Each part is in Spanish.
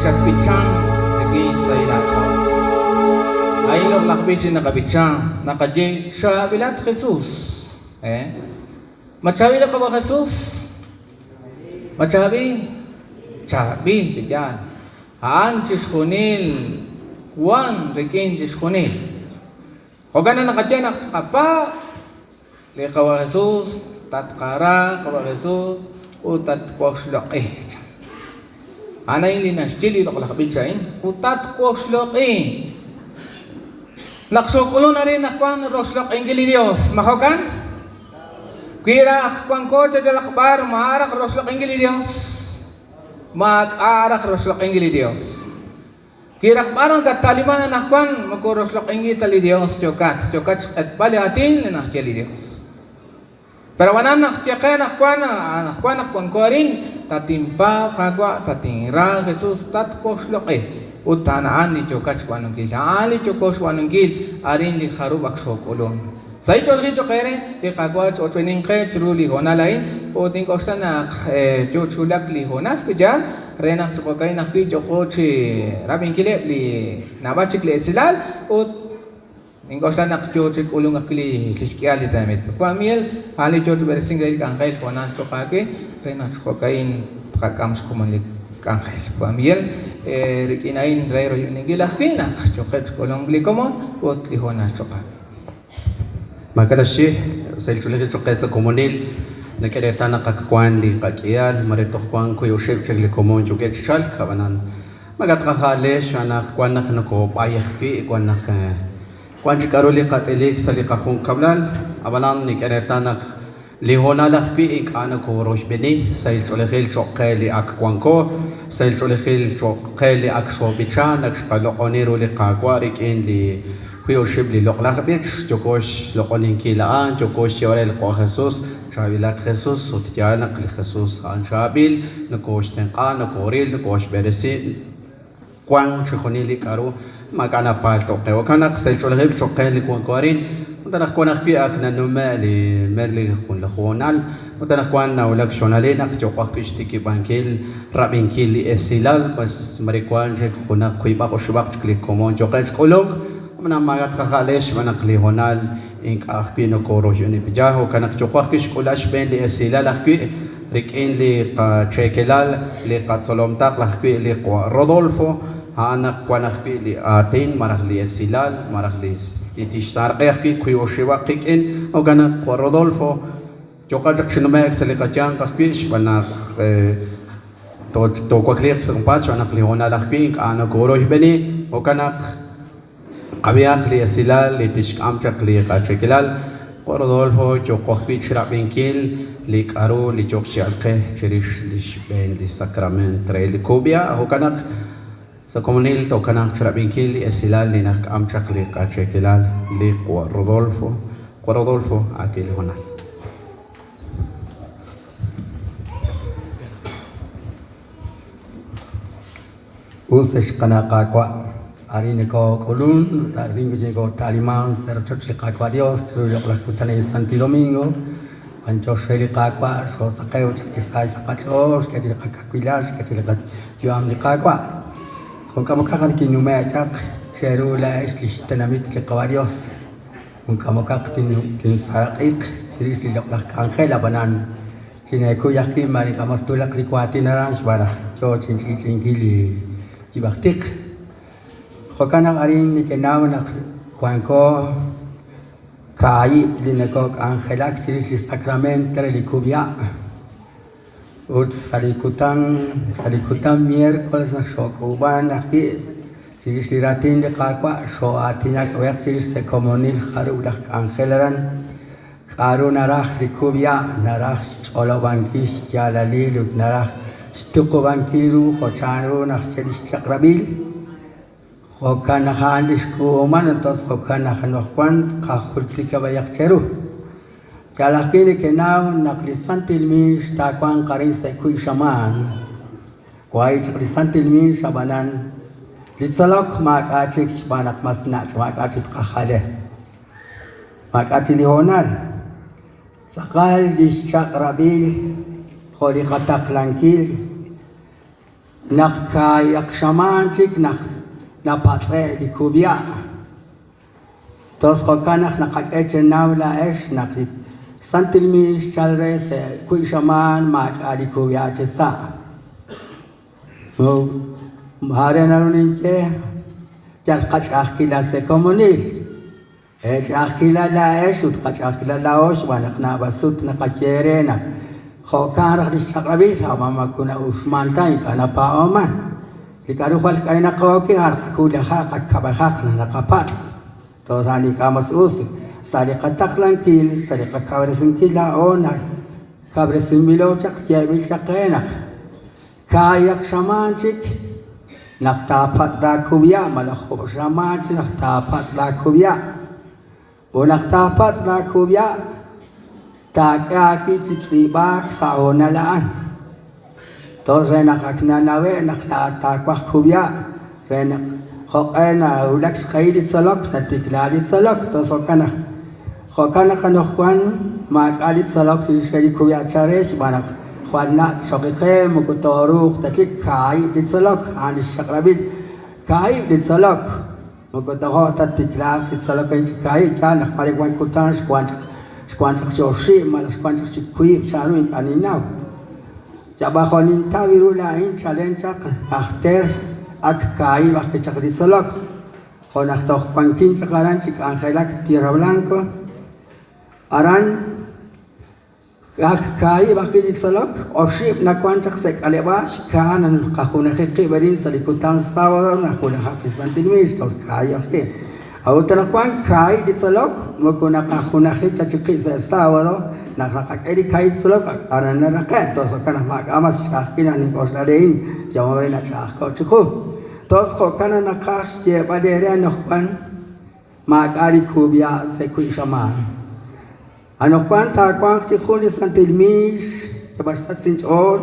siyat bitsang naging sa ilato. Ay lakbisin nakabitsang nakajay sa bilat Jesus. Macawi ka ba Jesus? Macawi? Cabin kejaan. Haan ciskunil. Wan rekin ciskunil. Hogana nakajay nakapa. Lekawa Jesus. Tatkara kawa Jesus. Utat kuwakslok Ana ini nasjili lok lakbitsain. Utat kuwakslok Naksukulo na rin nakwan roslok ingili Dios. Mahokan? Kira akwan ko sa jalakbar maarak roslok ingili Dios. Mag-arak roslok ingili Dios. Kira akbarang kataliman na nakwan magkuroslok ingili tali Dios. Chokat at bali atin na nakjali Dios. Pero wanan nakwan ko rin tatimpa kagwa tatingra Jesus tat koslok utanaan ni chokat wanungil ali chokos wanungil arin li kharubak sokolon sai cholgi chokere li kagwa chotwening khe churuli hona lain o ting kosana chochulak li hona pijan renak chokai nakpi chokochi rabin kile li nabachik le silal o ingosla nak chochik ulung akli chiskiali tamet kwamiel ali chot bersingai kangkai hona chokake renak chokain kakam skumanlik kangkai kwamiel rikinain rairo yunigila kina choket kolong glikomo ot lihona choka makalashi sel chuleke chokesa komonil nakereta nakakwan li kakial marito kwan ko yoshep chegli komo choket shal kabanan magat kakhale shana kwan naknako payakpi kwan nak kwan chikaroli katelik salika khung kablal abalan nikereta nak lihona lakpi ik ana ko roshbeni sail cholekhil chokkeli ak kwanko sail cholekhil chokkeli ak shobichan ak qalokoni roli qaqwarik in li huyoshib li loqlaqbich jokosh loqonin kilaan jokosh yorel ko Jesus chabilat Jesus sutiana qli Jesus an chabil nakosh tenqa nakoril nakosh beresi kwan chkhonili karu makana palto qewa kanak sail cholekhil chokkeli kwankwarin Utanah kuan akpi ak na numali merli kun lakhonal utanah kuan na ulak shonale nak chokwa kishtiki bankil rabin kili esilal pas marikwan je kuna kuiba ko shubak klik komon chokaj kolog mana magat khalesh mana klihonal ink akpi no koro juni bijaho kanak chokwa kish kulash ben li esilal akpi rikin li chekelal li qatsolom tak akpi li Rodolfo anak kuanak li atin marah li esilal marah li itish sarqi kui oshiwa qikin o gana Rodolfo jokajak sinumek salikachang kakpish banak to kwakliq sangpach anak li hona lakping anak goroh beni o kanak qabiyak li esilal itish amchak li qachekilal Rodolfo jokwakpich rabinkil li karo li jokshalqe chirish li shben li sakrament re li kubia o kanak sa komunil to kanang charabinkil li esilal li nak amchak li qachekilal li Rodolfo akil honal usesh kana qaqwa arini ko kulun taringo jego taliman ser chochi qaqwa Dios tru yoqla kutane Santi Domingo ancho sheli qaqwa so saqayo chakisai saqachos kachil qaqquilash kachil qaqyam li qaqwa Kung kinumachak cheru la ishlish tanamit li qawadios kung kamakak tinsaraqik chiris li loqlaq angela banan chinay ko yaki mari kamastulak li kwati naranj bara cho chinkili jibaktik khokanang arin ni kenaw na kwanko kai li nakok angelak chiris li sakrament li kubya ut salikutan miércoles na shokuban akpi siris liratin de qaqwa sho atinya kwek siris se komunil kharu lak angeleran karu narah likubya narah cholobankish jalalil narah stukobankiru khocharu nak chedis sakrabil khokana khandish kuman tos khokana khanokwan qakhultika bayak cheru Kalakini kenau nak lisantil min takwan karing sekui shaman. Kuai lisantil min shabanan litsalok mak acik shabanak masna mak acik kahade. Mak acik lihonal. Sakal di syakrabil kholi katak langkil Nakkayak shamanchik napatse di kubia. Tos kokanak nakakeche nawla esh nakip santilmish chalre se kui shaman mak adi kubia chesa. Hare naruninche chal kach akila se komunil. Ech akila la esh ut kach akila la osh wanak na basut nakachere Khokarah di sakrabil sama makuna Usman tay kana paoman. Ikaru khal kaina qawki har kula khaq kabahaq na qapat. To thani kamas us sariqa taqlan kil sariqa kawresin kila ona. Kabresin bilo chaq jabil chaqena. Kayak shamanchik naqtapat da kuya malakhu shamanchik naqtapat da kuya. Wa naqtapat da kuya Taki citsibak saona laan. Tos rena kakna nawe nakla takwah kubya. Rena khokena ulak skailit salok natiklalit salok tos khokana kanokwan makalit salok si shari kubya charesh banak khwalna shaqiqe mukutoruk tachik kai lit salok ani shakrabil kai lit salok mukutoho tatikla lit salok kai kan khmalikwan kutan shkwan Squantak shoshi malas squantak sikui charuin aninaw. Jaba khonin tawiru lain challengak akhter ak kai bakchak ditsolok. Khonak tok pankin sakaran sik angelak tierra blanco. Aran ak kai bakchitsolok oshib na kwantak sek alebash kanan kakhuna khiqi barin salikutan sawa na khuna khaqi santimis tos kai akhe. Autan kwan kai ditsolok mukuna kakhuna khita chiki sa sawado nakak eri kai tsolok arana rakat tos kana mak amas shakina ni kosdadein jamare na chak ko chiku tos khokana nakash je badere nokwan mak ari kubia se kui shaman anokwan ta kwan chiku ni santilmish tabasat sinchon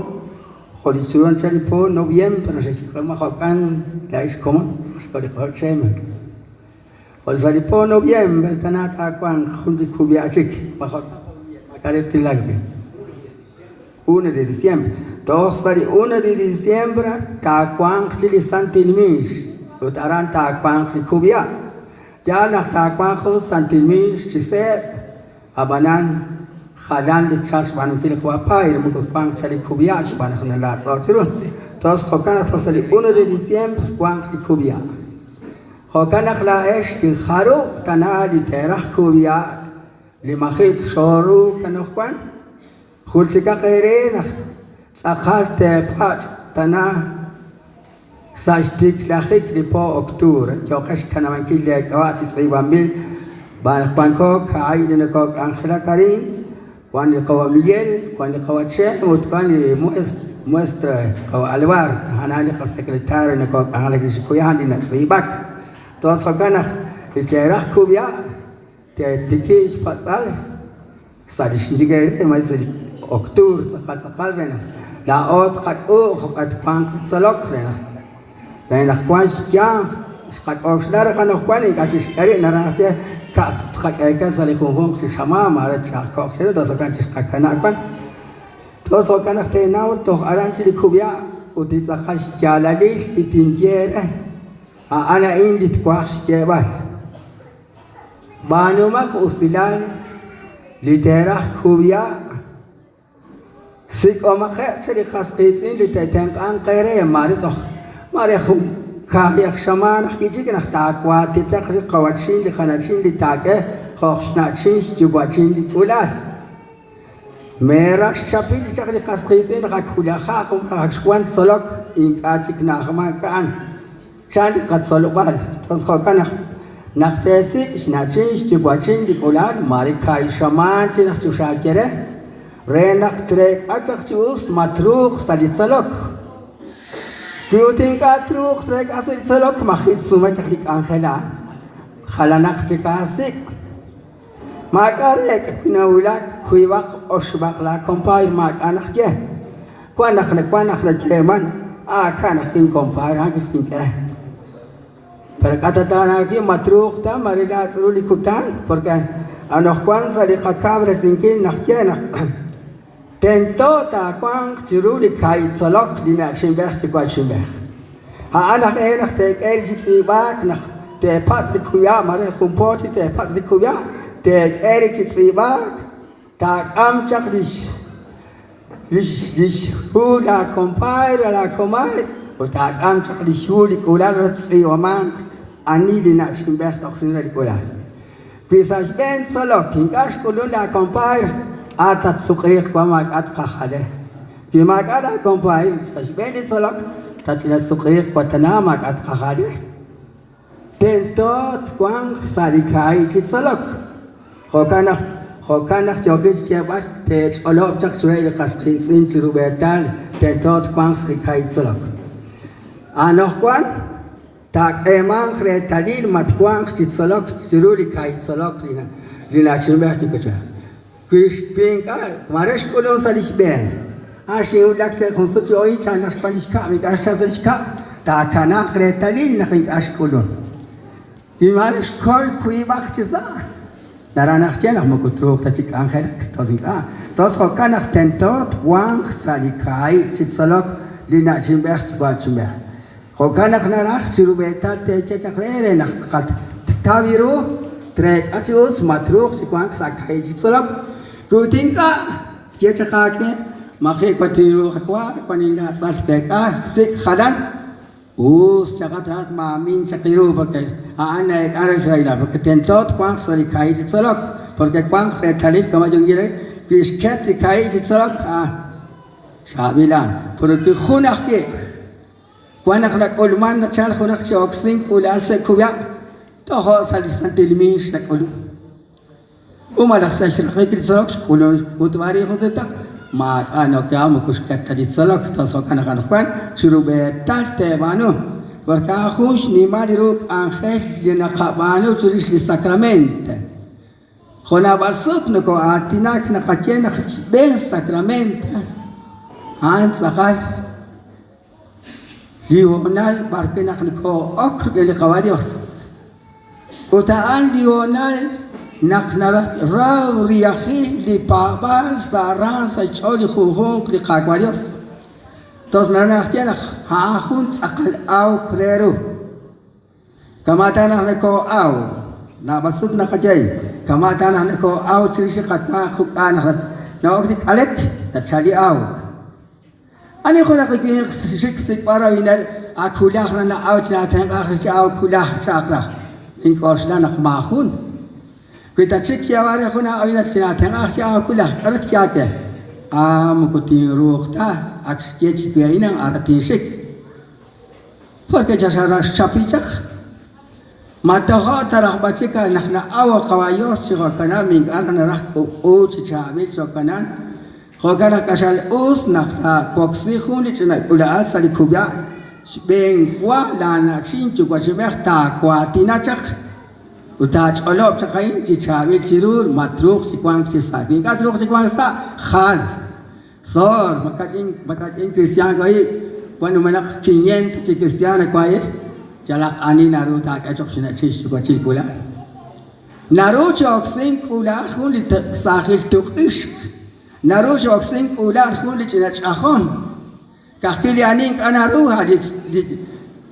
kholichuran chalipo noviembre se chikama khokan lais komon skodi khochemen Olsaripo noviembre tanata kwan khundi kubia chik makareti lagbe 1 de diciembre tosari 1 de diciembre ta kwan chili santilmish utaran ta kwan kubia jana ta kwan khu santilmish chise abanan khalan de chash ban kil kwa pai mu kwan tali kubia ban khna la tsachirun tos khokana tosari 1 de diciembre kwan kubia Khokanak la esh ti kharu tana li terah kubia li makhit shoru kanokwan khultika qeirena sakhal te pat tana sajtik la khik li po oktur jokash kana mankil le kawati saybambil ban kwan ko kaidene ko ankhla karin kwan li qawmiyel kwan li qawache mutkan li muestra qaw alwar ana li sekretar ne ko angla kishkuyan di nasibak Tos khokana iterah kubia te tikish pasal sadish ndigere maisri oktur sakal rena la ot qat o khokat kwan salok rena kwan kya qat oshlar kan kwan kachish kare narate kas qat ka salikhum hum si shama mara chakok sero tos kan chish kana kwan tos khokana te naw to aran si kubia utisa khash jalalish itinjere Ana indi tquash jebal Banumak usilan literah kubia Sik omak chali khasqitin litetank an qere mari to mari khum kayak shaman khiji kana taqwa titakri qawachin li khanachin li taqe khoshnachin jubachin li ulal Mera shapit chakli khasqitin khakula khaqum khashwan salok in kachik nakhma kan Chandi kat solubal, tos khokana naktesi ishnachin chibwachin dikulal marikai shaman chinach chushakere renak trek achak chus matruk salitsalok Kuyutin ka truk trek asalitsalok makhit suma chaklik ankhela khalanak chikasik makarek kunawulak kuiwak oshbak la kompay mak anakje kwanak la jeman kanak kin kompay hakisinke Perkataan aquí matruk ta marila suri likutan porque anos kwan sali kakabra sinkin nakjena tento ta kwang chiru di kai tsolok di na chimbech ti kwa chimbech ha anak enak te erji si bak na te pas di kuya mare kumpoti te pas di kuya te erji si bak ta am chak dish hu la kompai la komai ta am chak dish hu di kula tsi omang ani di na chimbech tok sin di kula pisas ben tsolok kingash kulun la kompai atat suqih kwa mak at khale fi mak ada kompai sajbeni salak tatila suqih kwa tanamak at khale tentot kwang salikai chit salak khokanach jogis chebat te olob chak surai qasqi sin chirubetal tentot kwang salikai salak anoh kwan tak emang kretalil mat kwang chit salak chiruli kai salak lina chimbeh tikacha Pinka, Marish Kulon Salisben. Ashi would like to consult your each and Spanish cup, because Spanish cup, Takana, Retalin, nothing Ashkulon. You Marish call Quibak Cesar. Naranachena, Mokutro, Tachik Angel, Tozinka. Tos Hokanach Tentot, Wang, Salikai, Chitsalok, Lina Jimbert, Guachimber. Hokanach Narach, Surubeta, Techakre, Nachat, Taviru, Trek Achius, Matruk, Chiquang, Sakai, Chitsalok. Kutingka, Jecha Kake, Mahe Patiru Hakwa, Panina Salteka, Sik Hadan, Chakatrat, Mamin Chakiru, Ana Arashayla, Tentot, Quang Salikai, Salok, porque Quang Retalit, Kamajungire, Pisket, Kai, Salok, Shabilan, porque Hunaki, Quanak Olman, Chal Hunak Choxing, Kulase Kuya, Toho Salisantilmish, Nakulu. Umalah saya kiri salok kulon utmari khoseta ma ano kamu kuskat tadi salok tasok anak-anak kan suruh betal tebanu berkahus ni maliruk angel dina kabanu suris di sakrament khona basut nako atinak nakachena ben sakrament han sakal Lionel barkenak nako okr geli kawadios utaan Lionel Naknarat raw riahil di pabal saran sa choli khuhong di kakwarios. Tos nanaktiana hahun sakal au krero. Kamata nako au na basut nakajay. Kamata nako au chirishi katma khukan na ogdi alek na chali au. Ani ko nakikin sik para winal akulah na au cha tanga au kulah chakra. Inkosla nakmahun. Kita cek siapa kuna awalnya cina tengah siapa kulah arat siapa? Mukutin ruh ta, aks kecik biainang aratin sik. Porque jasa ras capicak. Mata ha tarah bacika nakna awa kawayos sika kana ming arana rak o cicamit so kanan. Khogana kasal us nakna koksi khuni cina ula asali kubya. Beng wa lana cincu kwa sibek ta kwa tinacak. Utaj olop cakain cicawi cirur matruk cikwang cisabi katruk cikwang sa khal sor makacing Kristian koi panu manak kinyen ci Kristian koi jalak ani naru tak acok sina cis kwa cikula naru cok sing kula khuli sahil tuk ishq naru cok sing kula khuli cina chakhom kakili aning anaru hadis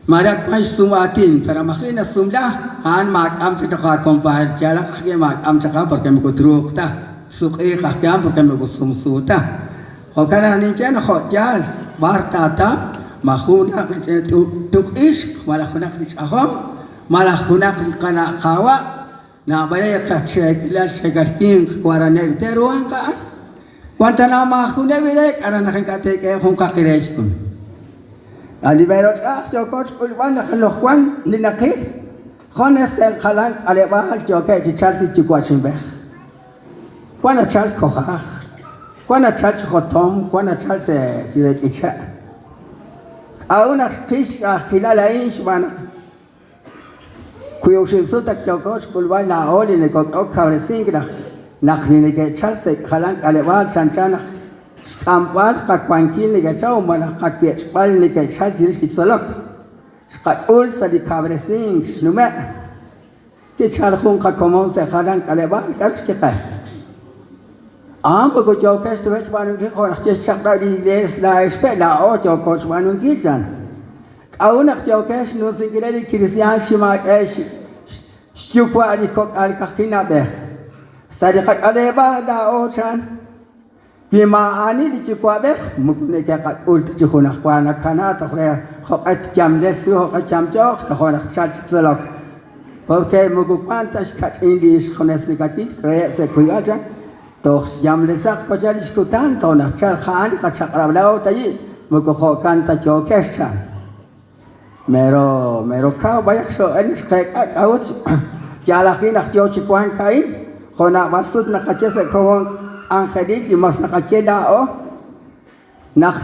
Marak mai sumatin para makina sumlah han mak am cakap kompar jalan kaki mak am cakap porque me kudruk ta suki kaki am porque me kusumsu ta hokana ni jan hojal barta ta mahuna tuk ish malah hunak di sahom malah hunak di kana kawa na balai kacek ilah segarking kuarane teruang kan kuanta nama mahuna bilek ana nak kate ke hong kakirej pun Ali berot jokot kulwan nakaloh kwan ninakil khones el khalan ale bahal jokai chichal ki chikwashin beh kwana chal kokha kwana chal khotom kwana chal se jire kicha auna kish khilala ish bana kuyoshin sutak jokot kulwan la oli ne kok kawre singra nakni ne ke chal se khalan ale bahal chanchana Kampal kakwankin ni kacau mana kakpiat bal ni kacau jiris itsalok. Kakul sadi kabre sing nume. Kacau khung kakomon se khadang kaleba karus cekai. Ambo jokas tu macam ni kau nak cakap dari les dah sepeda oh jokas macam ni kan. Kau nak jokas nu sekali di Kristian cuma cukup di kok al kakina ber. Sadikat aleba dah oh kan. Bima ani di cukup ber mungkin kat ult cukup nak kuan nak kana tak boleh kok jam les tu kok jam jok tak boleh cakap selok. Okey mungkin pantas kat English kones ni kaki kerja sekuya aja. Toh jam lesak kau jadi skutan toh nak cakap kacak rablau tadi mengkokan tak jokas kan. Mero kau banyak soal kayak kau jalaki nak jauh cikuan kain kau nak maksud nak kaca sekau angkedi di mas nak kaca dah oh nak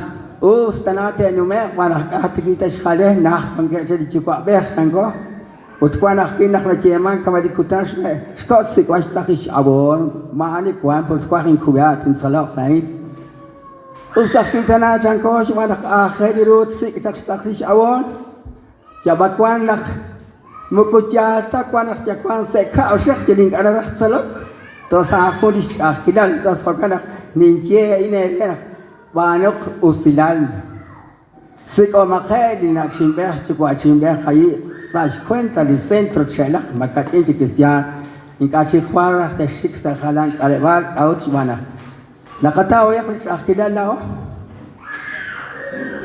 stanate numer mana hati kita sekali nak mengkaca di cikuan ber sangko utkuan nak ceman kama di kutas skot sikuan sakit abon mana kuan utkuan inkuat insalok lain usah kita nak sangko cuma nak akhir rut sakit abon jabat kuan nak mukujata kuan nak kuan seka usah jadi ada rak salok to sa aku di kidal to sakana ninje ini banyak usilan siko makai di nak cimbeh cukup cimbeh kai saj cuenta di centro cela maka cinci Kristian ingkasi kuarah tersik sakalang alewal out mana nakatawa ya kis akidal lao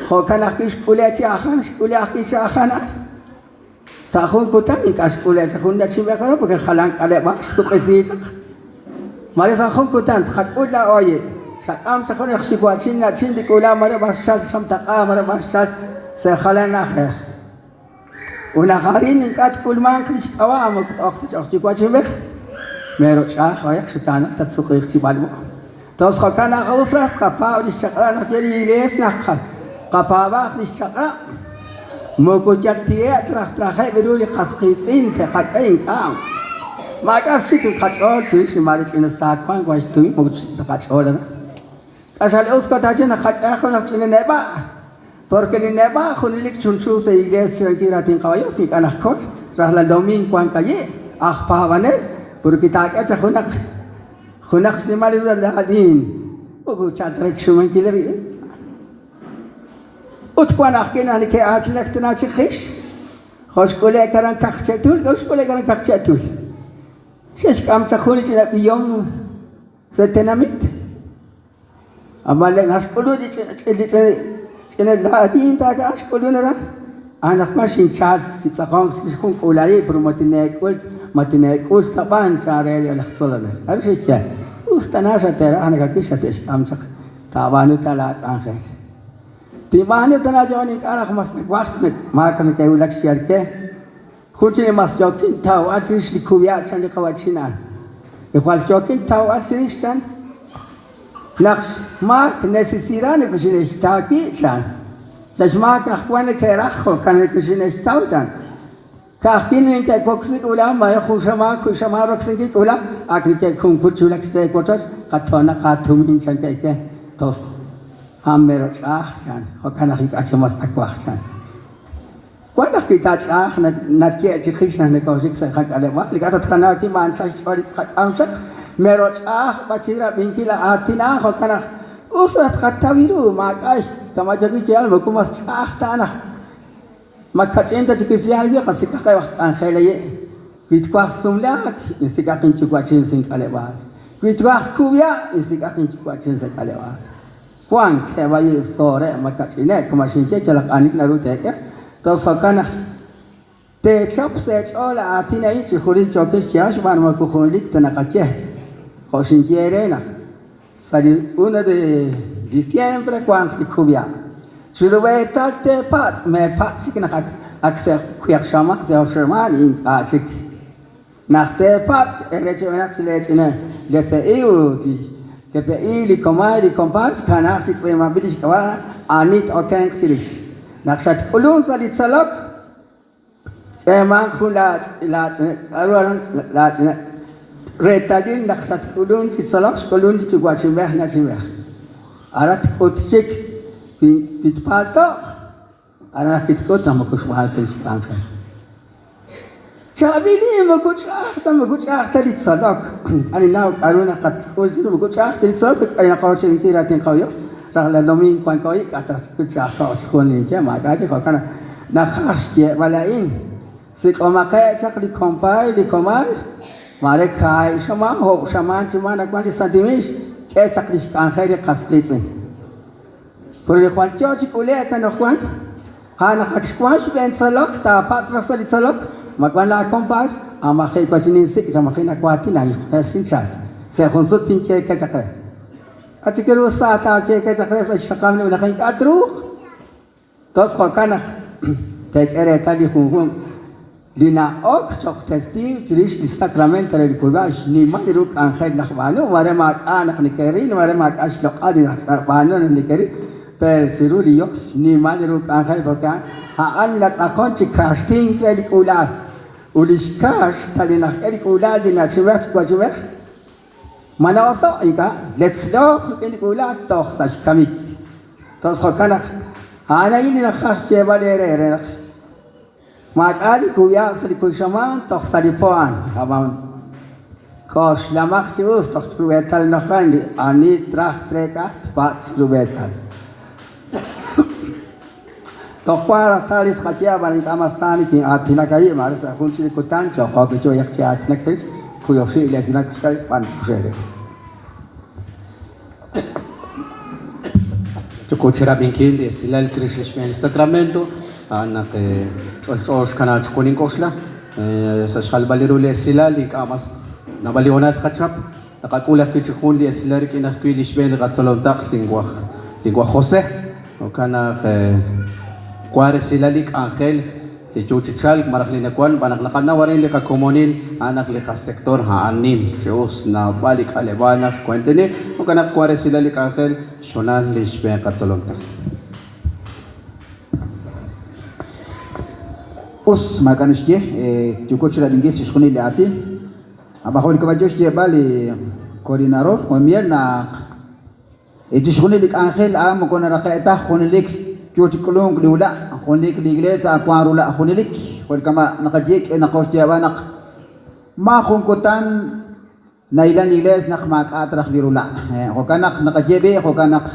kau kan akis kuliah akis akhana sakun kutan ingkas kuliah sakun dah cimbeh kalau pakai kalang alewal sukesi mari sakun kutan tak udah oye sakam sakun yang sikuat cinna cin di kuliah mari bahasa samtak mari bahasa sekalang akhir Una hari ni kat kulman kris awam aku tak cukup cuma merot sah kayak setana tak suka ikhtibar terus kalau nak ufrah kapal di sakra nak jadi les nak kapal bah di sakra mau kucak dia terah betul di kasqisin ke katain kau maka sih kacau sih mari cina sakwan kau itu mau kacau dah asal usah tahu nak kacau nak cina neba Porque ni neba khunilik chunchu se iglesia kira tin kawayo si anak kot rahla domin kuan kaye pawane porque tak aja khunak ni mali hadin buku chatra chuman kileri ut kuan akina ni ke atlek tna chikhish khosh kole karan kakchatul khosh kole karan kakchatul shesh kam chakhuli chila biyom se tenamit amale naskulu di Kena lahadin tak as kolonera anak masih chat si sakong si kung kulai promotinek ul taban cara yang nak solan harus dia ustanasa tera anak kisah tes amsak tabanu talak angkat tibanu tanajawan ik anak mas waktu makan kayu laksiar ke kucing mas jokin tahu asis di kuya candi kawacinan ikhwal jokin tahu asis kan Naks mak necesitan aku sini staki can, jadi mak nak kuan kerah kan aku sini tahu can. Kahkin yang kayak koksik ulam, maya kusama roksin kik ulam, akhir kayak kungkut culak sedai kotos, katona katumin can kayak tos hammerot can, kan aku aja mas akuah can. Kuan nak kita nak kiat cikis nak nekosik sekak alewa, lihat kena kiman saya soalit kak amcak. Merot bacira bingkila atina kau kana usrat katawiru makas kama jadi jalan buku mas tanah maka cinta cikisian dia kasih kakai waktu angkaiye kuitkuah sumlak insikakin cukup cincin kalewat kuitkuah kubia insikakin cukup cincin kalewat kuang kebayi sore maka cina kemasin celak anik naru teke terus kau kana tecap secola atina ini khuri cokis cias ban maku khulik tanakaceh Osin quiere sali 1 de diciembre cuando cubia. Chirube talte pat me pat sikna akse kuyak shama se osherman in achik. Nachte pat ereche naxlechine lepe li kompas kana sisema bidish kawa anit oken sirish. Naxat kulun sali salak eman khulat aruan lachne Retadin nak sat kulun cit salak kulun di cukup cimbeh na cimbeh. Arat kutcik pit palto, arat kit kot nama kusmahal tersikangkan. Chabili maguchahta litsalak. Ani now aruna kat ulsino maguchahta litsalak ay nakawsin kiratin kawiyos. Rala domin kwan kawik atras kuchahta kunin je magaji kana nakasje walain. Sik omakay chak li kompay li komay. Mare kai shama ho shaman chima nakman santimish ke chak li kan khairi qasqitsin. Puri khwalcho chikule kan khwan. Ha nakakwash ben salak ta patra sali salak. Magwala kompar, amakay ko sinisik sa makina kwati na sin charge. Sa konsulting che ka chakre. At sikero sa ta che ka chakre sa shakam na nakin katru. Tos ko kana tek ere tali khung lina ok chok testi zrish sacrament re kubash ni madruk an khair nakhbanu ware mak anak nikerin ware mak ashlaq adi nakhbanu nikeri per siruli yoks ni madruk an khair boka ha alla tsakon chi casting credit ular ulis cash tali nak erik ular di na siwet kwa siwet manawaso ika let's look erik ular tok sash kamik tos khokana ana ini nak cash che balere re mak ali kuya sali kushaman tok sali poan abang kos lamak sius tok rubetal nakhandi ani trach trekat pat rubetal Tokpara talis kacia baling kamasani ki atina kai maris akun sili kutan choko kecho yak cia atina sili kuyoshi lesina sekali pan kusere. Cukup cerah bingkil di silal cerita Sacramento anak chol kanal kuning kosla sashal baliru le silal di kamas nabalionat kacap nakakulah kicikun di silal kinak kuilish ben katsolontak lingua Jose okana kuare silalik angel di cucical maraklina kuan banak nakana warin lika komunil anak lika sektor haanim jeus na balik alebanak kuentene okana kuare silalik angel shonal lishbe katsolontak Us makanishje cukup cerah dingin ciskuni liati abahol kabajosh je bali koordinator komier na ciskuni lik angel am kona rakaita khonilik Cuci kelung liula, khonik liglesa akwarula khonilik, khol kama nakajik nakos jawa nak ma khongkotan nailan igles nak mak atrach lirula. Khokanak nakajebe, khokanak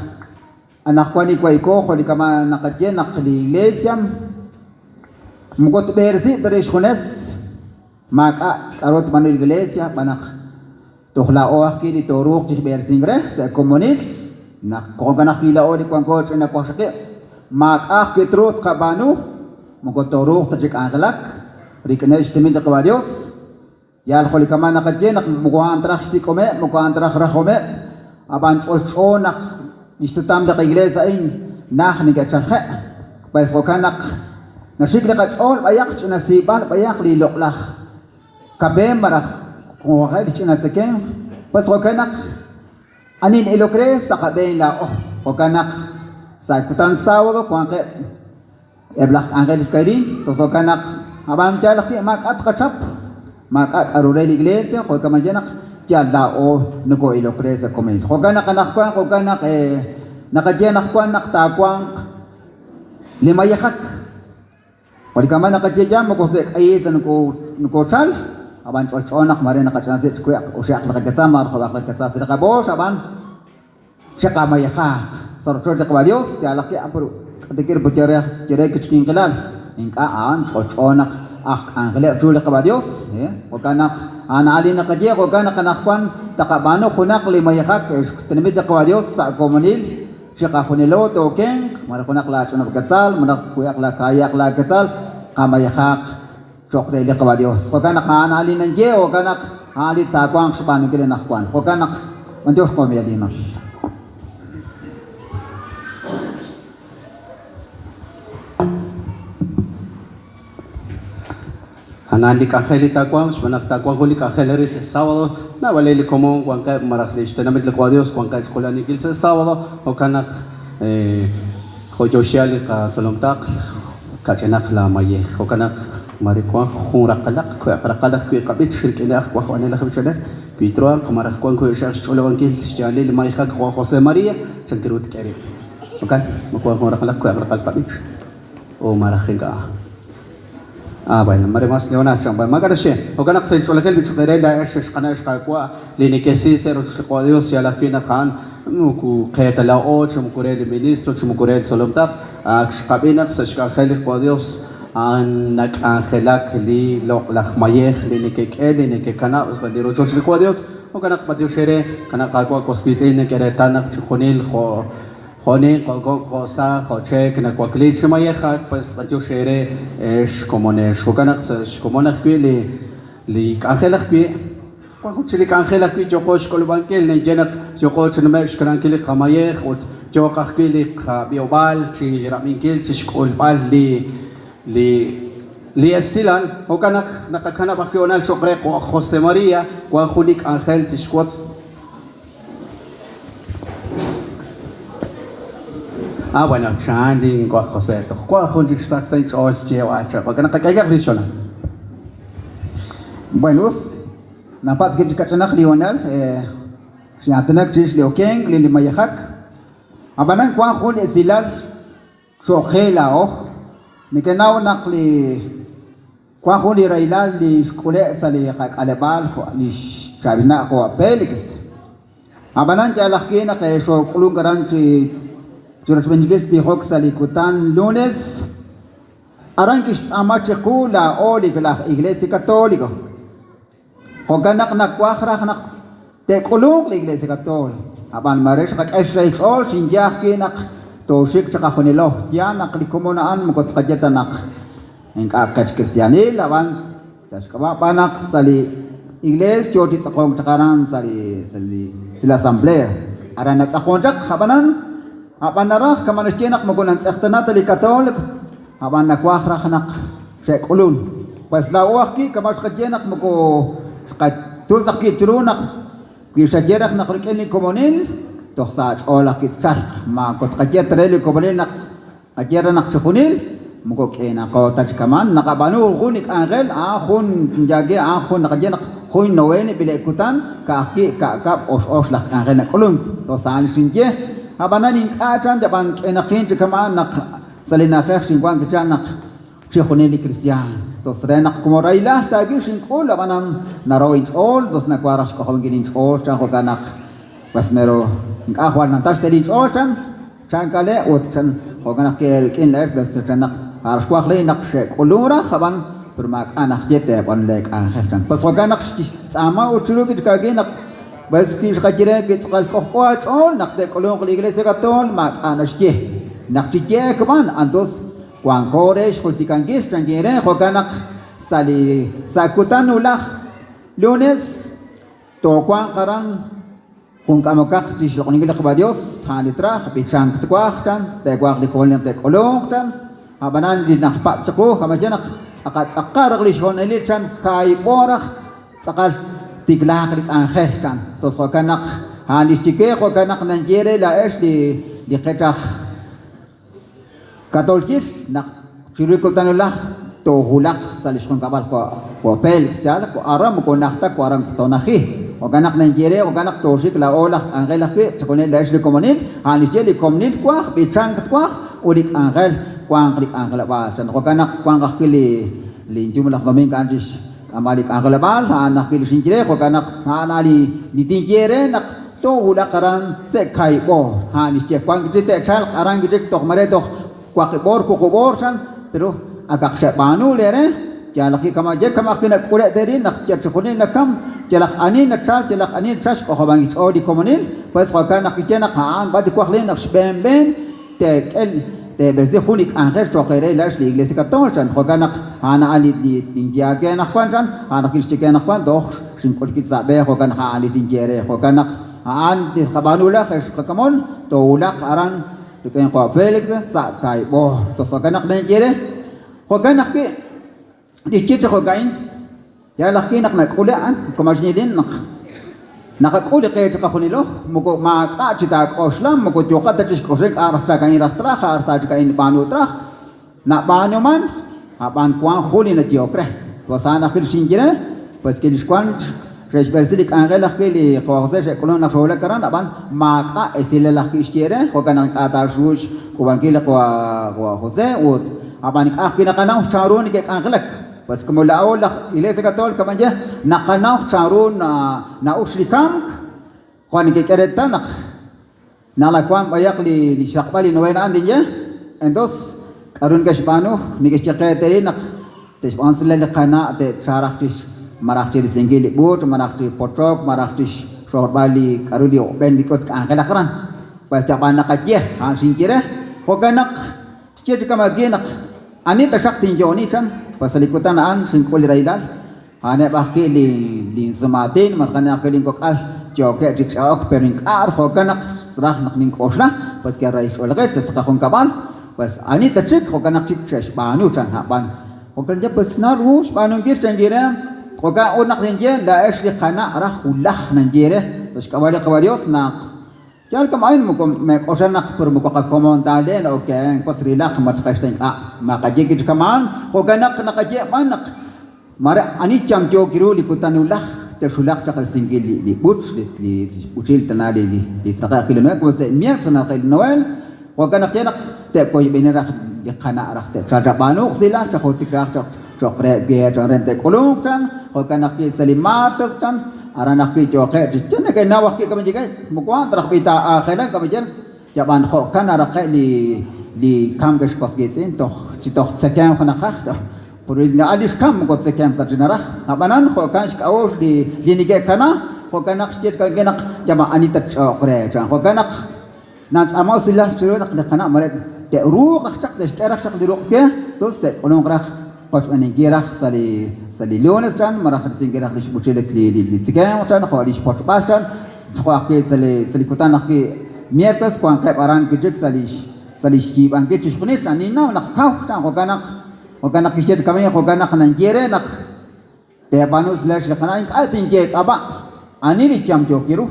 anak kwani kwaiko, khol kama nakaje nak liglesiam mukot bersi darish khones mak karot manul iglesia banak tokhla oah kili toruk jih bersingre sa komunil nak khokanak kila oli kwangkoch na kwashke mak ketrot kabanu mugotoruk tajik anglak rikenesh temil kabadios yal kholi kama nakaje nak mugoan trakh sikome mugoan trakh rakhome aban cholcho nak istutam da iglesia in nah ni gacakhe bais khokanak nashik la kachol bayak nasiban bayak li loklah kabe marak ko khay china seken bais khokanak anin ilokres sakabe la khokanak sa kutan sábado kuanke eblak angel kairin tosokanak aban jalak ki mak at kachap mak at arure iglesia ko kamaljenak jalla o nugo ilo kresa komin khoganak anak kuan khoganak nakajenak kuan naktakwang lima yakhak wali kama nakajejam ko se ay sa nuko chal aban chonak mare nakachanse ko usyak nakakasama khawak nakasa sila kabos aban syaka mayakhak Sarjor Dios, jalak ya ampuru. Ketikir bercerai cerai kecing kelal. Ingka an coconak angkelak julak Dios. Wakanak an ali nakaje wakanak kanakwan takabano kunak lima yakak tenimit Dios sa komunil. Syaka kunilo tokeng marakunak la chuna berketal manak kuyak la kayak la ketal kamayakak cokre le Dios. Wakanak an ali nanje wakanak ali takwang sebanu kile nakwan. Wakanak manjos komediano. Anali kaheli takwang, sebenak takwang holi kaheli ris sábado, na valeli común cuanca marajlish tenamit le cuadros cuanca escola nikil se sábado, o kanak hojoshali ka solomtak, kachenak la maye, o kanak marikwan hunrakalak, kuakrakalak kuikabit shirkilah kuahuanela kubichane, kuitroan kamarakwan kuishak chologan kil shali le maihak kuah Jose Maria, changkirut keri, o kan, makuah hunrakalak kuakrakalak kabit, o marajinga. bueno, maremos Leonard chamba. Magarashe, o ganak sa chulakil bichukere da esh kana esh kakwa linikesi sero chulko Dios ya la pina kan muku kaya la o chumukure el ministro chumukure el solomta kabinak sa shkakhel ko Dios an nak angelak li lo lakhmayeh linikeke linikekana sa diro chulko Dios o ganak patiushere kana kakwa koskise ne kere tanak chukonil kho Honi ko sa che que na kwakli chima yeha pues patio shere es como ne shokanak sa como na kwili li kangelak kwi kwa chili kangelak kwi jokosh kol bankel ne jenak jokoch ne mek shkran kili khamaye khot jokakh kili khabiobal chi raminkel chi shkol bal li asilan hokanak nakakana bakional chokre ko Jose Maria kwa khulik angel tishkwat bueno, chanding kwa Jose, kwa hunji saksa George Jewacha, kwa kana kaya krishona. Bueno, napat ke dikacanak Lionel, si atanak jis leokeng lili mayahak. Abanan kwa hun ezilal sokhela oh, ni kenaw nakli kwa hun irailal li skole sali kak alebal li chabina ko Felix. Abanan jalak kina kay so kulungaran si George Benjigesti hok salikutan lunes arangkis amachekula oligla iglesia católica hoganak nakwakrak nak tekulung iglesia católica aban maresh kak eshay all sinjah kinak toshik tsaka khunilo yan naklikomonaan mukot kajetanak engka kach kristianil aban saskaba panak sali iglesia joti tsakong tsakaran sila asamblea arana tsakonjak habanan Apan narah kamanas jenak magunan sektenat li katolik apan nakwakrak nak syek ulun pas lawak ki kamas kajenak mago tuzak ki trunak ki sajerak nak rikeni komunil toh sa olak ki tsar makot kajet reli komunil nak ajera nak chukunil mago kena ko tajkaman nakabanu kunik angel ahun jage ahun nakajenak khun noweni bila ikutan ka os lak angel nak ulun toh sa sinje Abanan ing acan jaban enakin cekaman nak salina khek singwang kecanak cikhoneli Kristian tos renak kumorailah tagi singkol abanan naroin all dos nakwaras ko hongin all chan hoganak basmero ing ahwan nantas telin all chan kale ot chan hoganak kin life best chanak aras kwak le nak shek ulura khaban permak anak jete on lek an khek pas hoganak sama utulu kit kagenak bas ki skajire ki tsal kohkoach all nakte kolong iglesia katol mak anashje nakchije kaman andos kwang koresh kultikan gis changire hoganak sali sakutan ulah lunes to kwang karan kung kamokak ti shokon iglesia ka Dios hanitra bichang tkwak tan te kwak di kolong te kolong tan abanan di nakpat sako kamajanak sakat sakar glishon elir chan kai borah sakar tiglak lik angel kan to so kanak hanis chike ko kanak nanjere la es di ketah katolikis nak ciri ko tanulah to hulak salis kon kabal ko pel sal ko aram ko nakta ko arang tonahi ko kanak nanjere ko kanak tosik la olak angel ke chakone la es di komunil hanis jeli komunil kwa bichang kwa ulik angel kwang lik angel ba san ko kanak kwang kakili linjumlah maming kanjis amalik anglabal anak kili sinjire ko kanak anali nitinjere nak to hulakaran se kai bo hani che kwang jite chal arang jite tok mare tok kwak bor ko bor san pero agak se panu lere jalaki kama je kama kina kule teri nak chachukuni nakam jalak ani nak chal jalak ani chas ko bangi odi komunil pas ko kanak kichena kaan badi kwak le nak spemben te el te berze khunik angel chokere las li iglesia katol chan khoganak ana ali di tinjage nak kwan chan ana kishke nak kwan doh sin kol kit sabe khogan ha ali tinjere khoganak an di kabanula khash kakamon to ulak aran to ken ko Felix sa kai bo to khoganak tinjere khoganak ki di chit khogain ya lakinak nak ulaan komajnidin nak nakakuli kaya sa kakunilo mugo maka cita oslam mugo joka tatis kosek arah kain rastra arah kain panu trah na panu man apan kuang huli na diokre pasana kirsinjira pas kiliskuan tres bersidik angela kili kawase se kolon na fola karan apan maka esile la kishire kokan atar sush kubangila kwa Jose ut apan ikakina kana charun ke angelak Pues como la iglesia católica manja nakanau charun na uslikam Juan que quereta na la cuan bayak li shakbali novena andinja entonces karun ke spanu ni ke chaketeri nak tes ansle le kana te charaktis marakti singili but marakti potrok marakti shorbali karudi ben dikot ka angkela karan pas japana kajeh han singkire hoganak cece kamaginak ani tasak tinjoni chan pasalikutan an singkoli raidal ane bahki li zamatin makanya keling kokal joke dicak pering ar hoganak serah nak ning kosna pas ke rais oleh sesekakon kabal pas ani tacik hoganak cik banu chan haban hogan je pas narus banu gis janjira hoga onak nje la esli kana rah ulah nanjire terus kawalios nak jangan kemain mukom mek osanak permuka komon tade na oke pas rilak mat kasting maka jeki kaman hoganak nakaje manak mara ani chamjo kiru likutanullah tersulak cakal singgil di buts di ucil tanali di taka kilometer ko se mier sana kay noel hoganak jenak te ko benera di kana rak te cara banuk sila cakotika cokre ge rente kolong tan hoganak ki salimatas tan aranak ki joke dicene kay nawak ki kamajigay mukwan tarak pita akhiran kamajan jaban kho kan arak di kam ges pas gesin toh citok sekam khana khah purid na adis kam ko sekam tajinara abanan kho kan skaos di linige kana kho kanak sjet kan genak jama anita chokre chan kho kanak nats amau silah churak de kana mare de ruq chak de terak chak di ruq ke terus de onong rak pas ani girah sali lones tan marakh singirah di bucelet li tikam tan khali sport pasan khwaqi sali kutan khki miertas kwan kai aran gejek sali shi bang ke chishpune tan na nak kau tan hoganak kishet kami hoganak nan jere nak te banus slash kana ing atin je aba ani li cham jokiru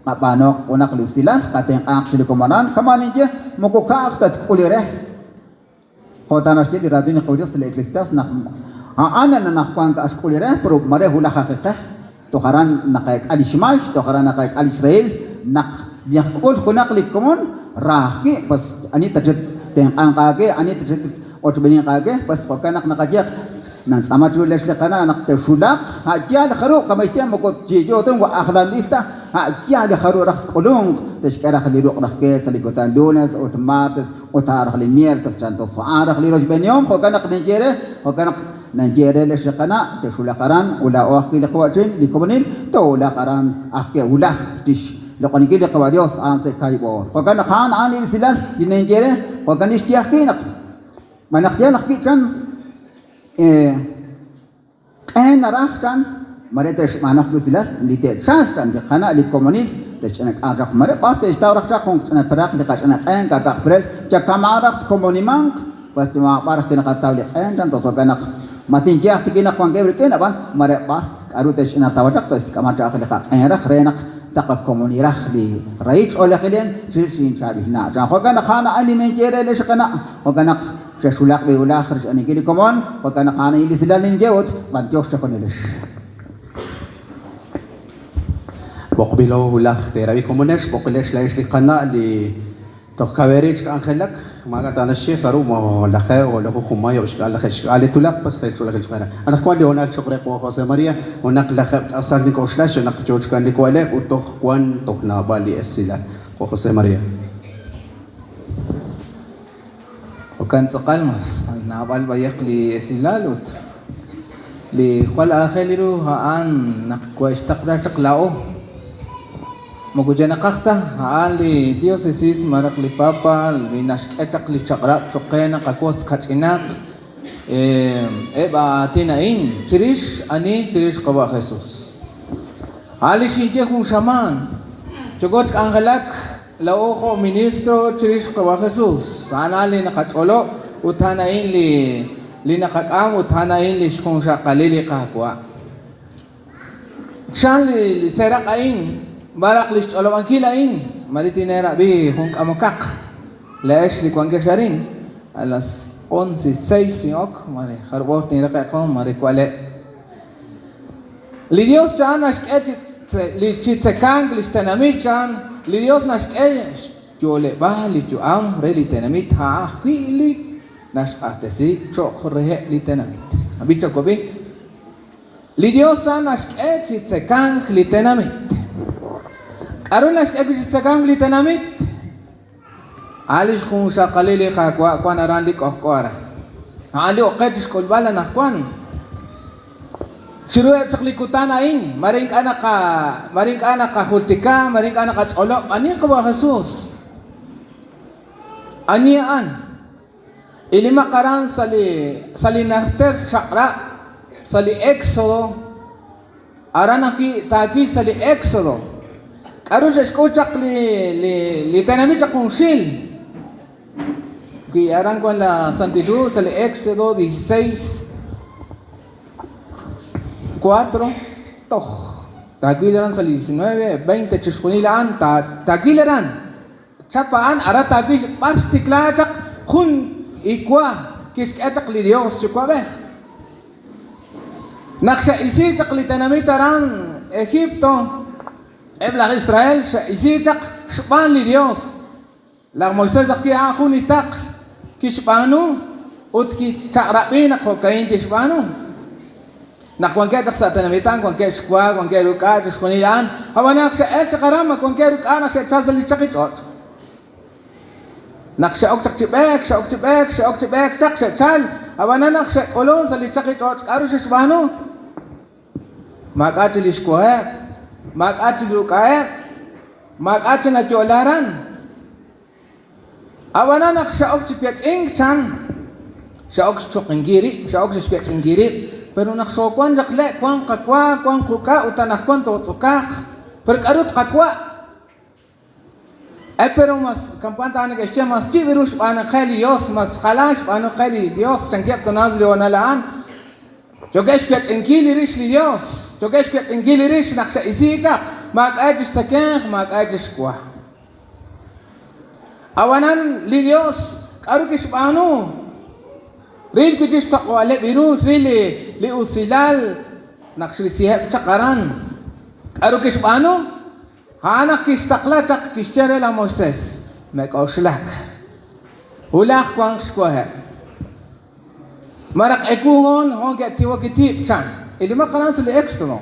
banok onak lusilan kateng ak sili komanan kamani je moko ka tat kulire khotanas je raduni qawjas le eklistas nak ana nak kwan ka askulire pro mare hula haqiqah to kharan nakaik ali shimash to kharan nakaik ali israel nak yakul khunak likumon rahki pas ani tajet teng angkage ani tajet otbeni kage pas kokanak nakajak nan sama tules le kana nak tersulak hajal kharu kama istiam ko jijo tong wa akhlan lista hajal kharu rak kolong tashkara khali ruq rakke salikotan donas otmartes otar khali miel tas chanto suara khali roj benyom kokanak nijere kokanak Nigeria le shakana te shulakaran ula oakhi le qawatin li komunil to ula qaran akhke ula tish le qaniki le qawadios an se kaibor hogan khan an il silal di Nigeria hogan istiaqi nak manaqja nakki chan en narah chan mare te manak silal li te chan de khana li komunil te chanak araq mare parte istawrak cha khong chana parak le qachana en ka qbrel cha kamarak komunimang pas cuma parak kena kataw le en chan to soganak matin kia tikina kwang geber kena ban mare bar aru te china tawadak to iskamata akhle ka era khrenak taqa komunirah li rais ole khilen sin chabihna ja khogana khana ali Nigeria le shakana khogana shulak be ula khrish ani kili komon khogana khana ili silalin jewot bantiok shakonilesh بقبله ولخ ترى بيكمونش بقولش لايش لقناة اللي تخكبريج كان خلك ما قلت أنا الشيء كرو ما لخه ولا هو خماية وش قال لخ إيش قال تولك بس تقول لك إيش قال أنا خوان لي هناك شقرة قوة خاصة ماريا هناك لخ أصلا نيكوش لاش هناك جوج كان نيكوالك وتخ خوان تخنا بالي السلا قوة خاصة ماريا وكان تقال نابال بيق لي السلالوت لقال آخره هان نقوى استقدر تقلاو Magujana kakta ali diocese marak li papa li nashketak li chakra chokena kakos kachinak eba tinain chirish ani chirish kawa Jesus ali shinje kung shaman chogot angalak lao ko ministro chirish kawa Jesus sana li nakacholo utanain li nakakam utanain li kung shakalili kakwa shan li serakain barak lish alam angkilain maritinera bi hong amokak lesh li kwangke sharin alas 11:06 ok mari harbot ni raka ko mari kwale li Dios chan ashket li chitsekang li stanamit chan li Dios nashket jole ba li juam re li tenamit ha kwili nash atesi chok rehe li tenamit Abicho kobi. Li Dios an ashket chitsekang litenamit. Karun ashket chitsekang litenamit. Alish kung sa kalili kakwa kwan arandik okwara. Ali oket iskolbala nakwan. Siruet sa klikutan aing, maring anak ka hultika, maring anak ka tsolo, ani ka ba Jesus? Aniaan, ilima karan sali nahter chakra, sali Exodo, aranaki taki sali Exodo, karus eskuchak li tenami chakungsil, ki aran ko la santidu sali Exodo 16, 4, toh. Tagileran sa 19, 20, chiskunilaan, tagileran. Chapaan, ara tagil, pastiklachak, kun ikwa, kiskachak li Dios, chukwabeh. Naksha isichak li tanamitaran, Egipto, eblang Israel, isichak, shpan li Dios. Lang Moises aki akun itak, kishpanu, ut ki chakrapin ako kain kishpanu. Na kuangke tak sa tanamitan, kuangke skwa, kuangke ruka, skonilan, hawanak sa karama, kuangke ruka, nak sa chazali chakit. Nak sa ok chibek, chak sa chal, hawanak sa olon sa lichakit, karu sa svano. Makachi liskwa, makachi ruka, makachi na tiolaran. Hawanak sa ok chipet ing chan, sa ok chokingiri, sa ok chipet ingiri. Pero naksokwan jakle kwang kakwa kwang kuka utanakwan totsukak perkarut kakwa pero mas kampanta ana gashtia mas chivirus ana khali Dios mas khalash ana khali Dios sangiap tanazli wana laan jogesh piat ingili rish li Dios jogesh piat ingili rish naksha isika mak ajis sakeng mak ajis kwa awanan li Dios karukish panu Ril kujis takwa le virus rili li usilal naksrisihep chakaran. Aro kis paano? Hanak kis takla chak kis chere la Moses. Mek oslak. Ulak kwang skwahe. Marak ekuhon hon ke tiwa kitip chan. Ilima karan sili eksono.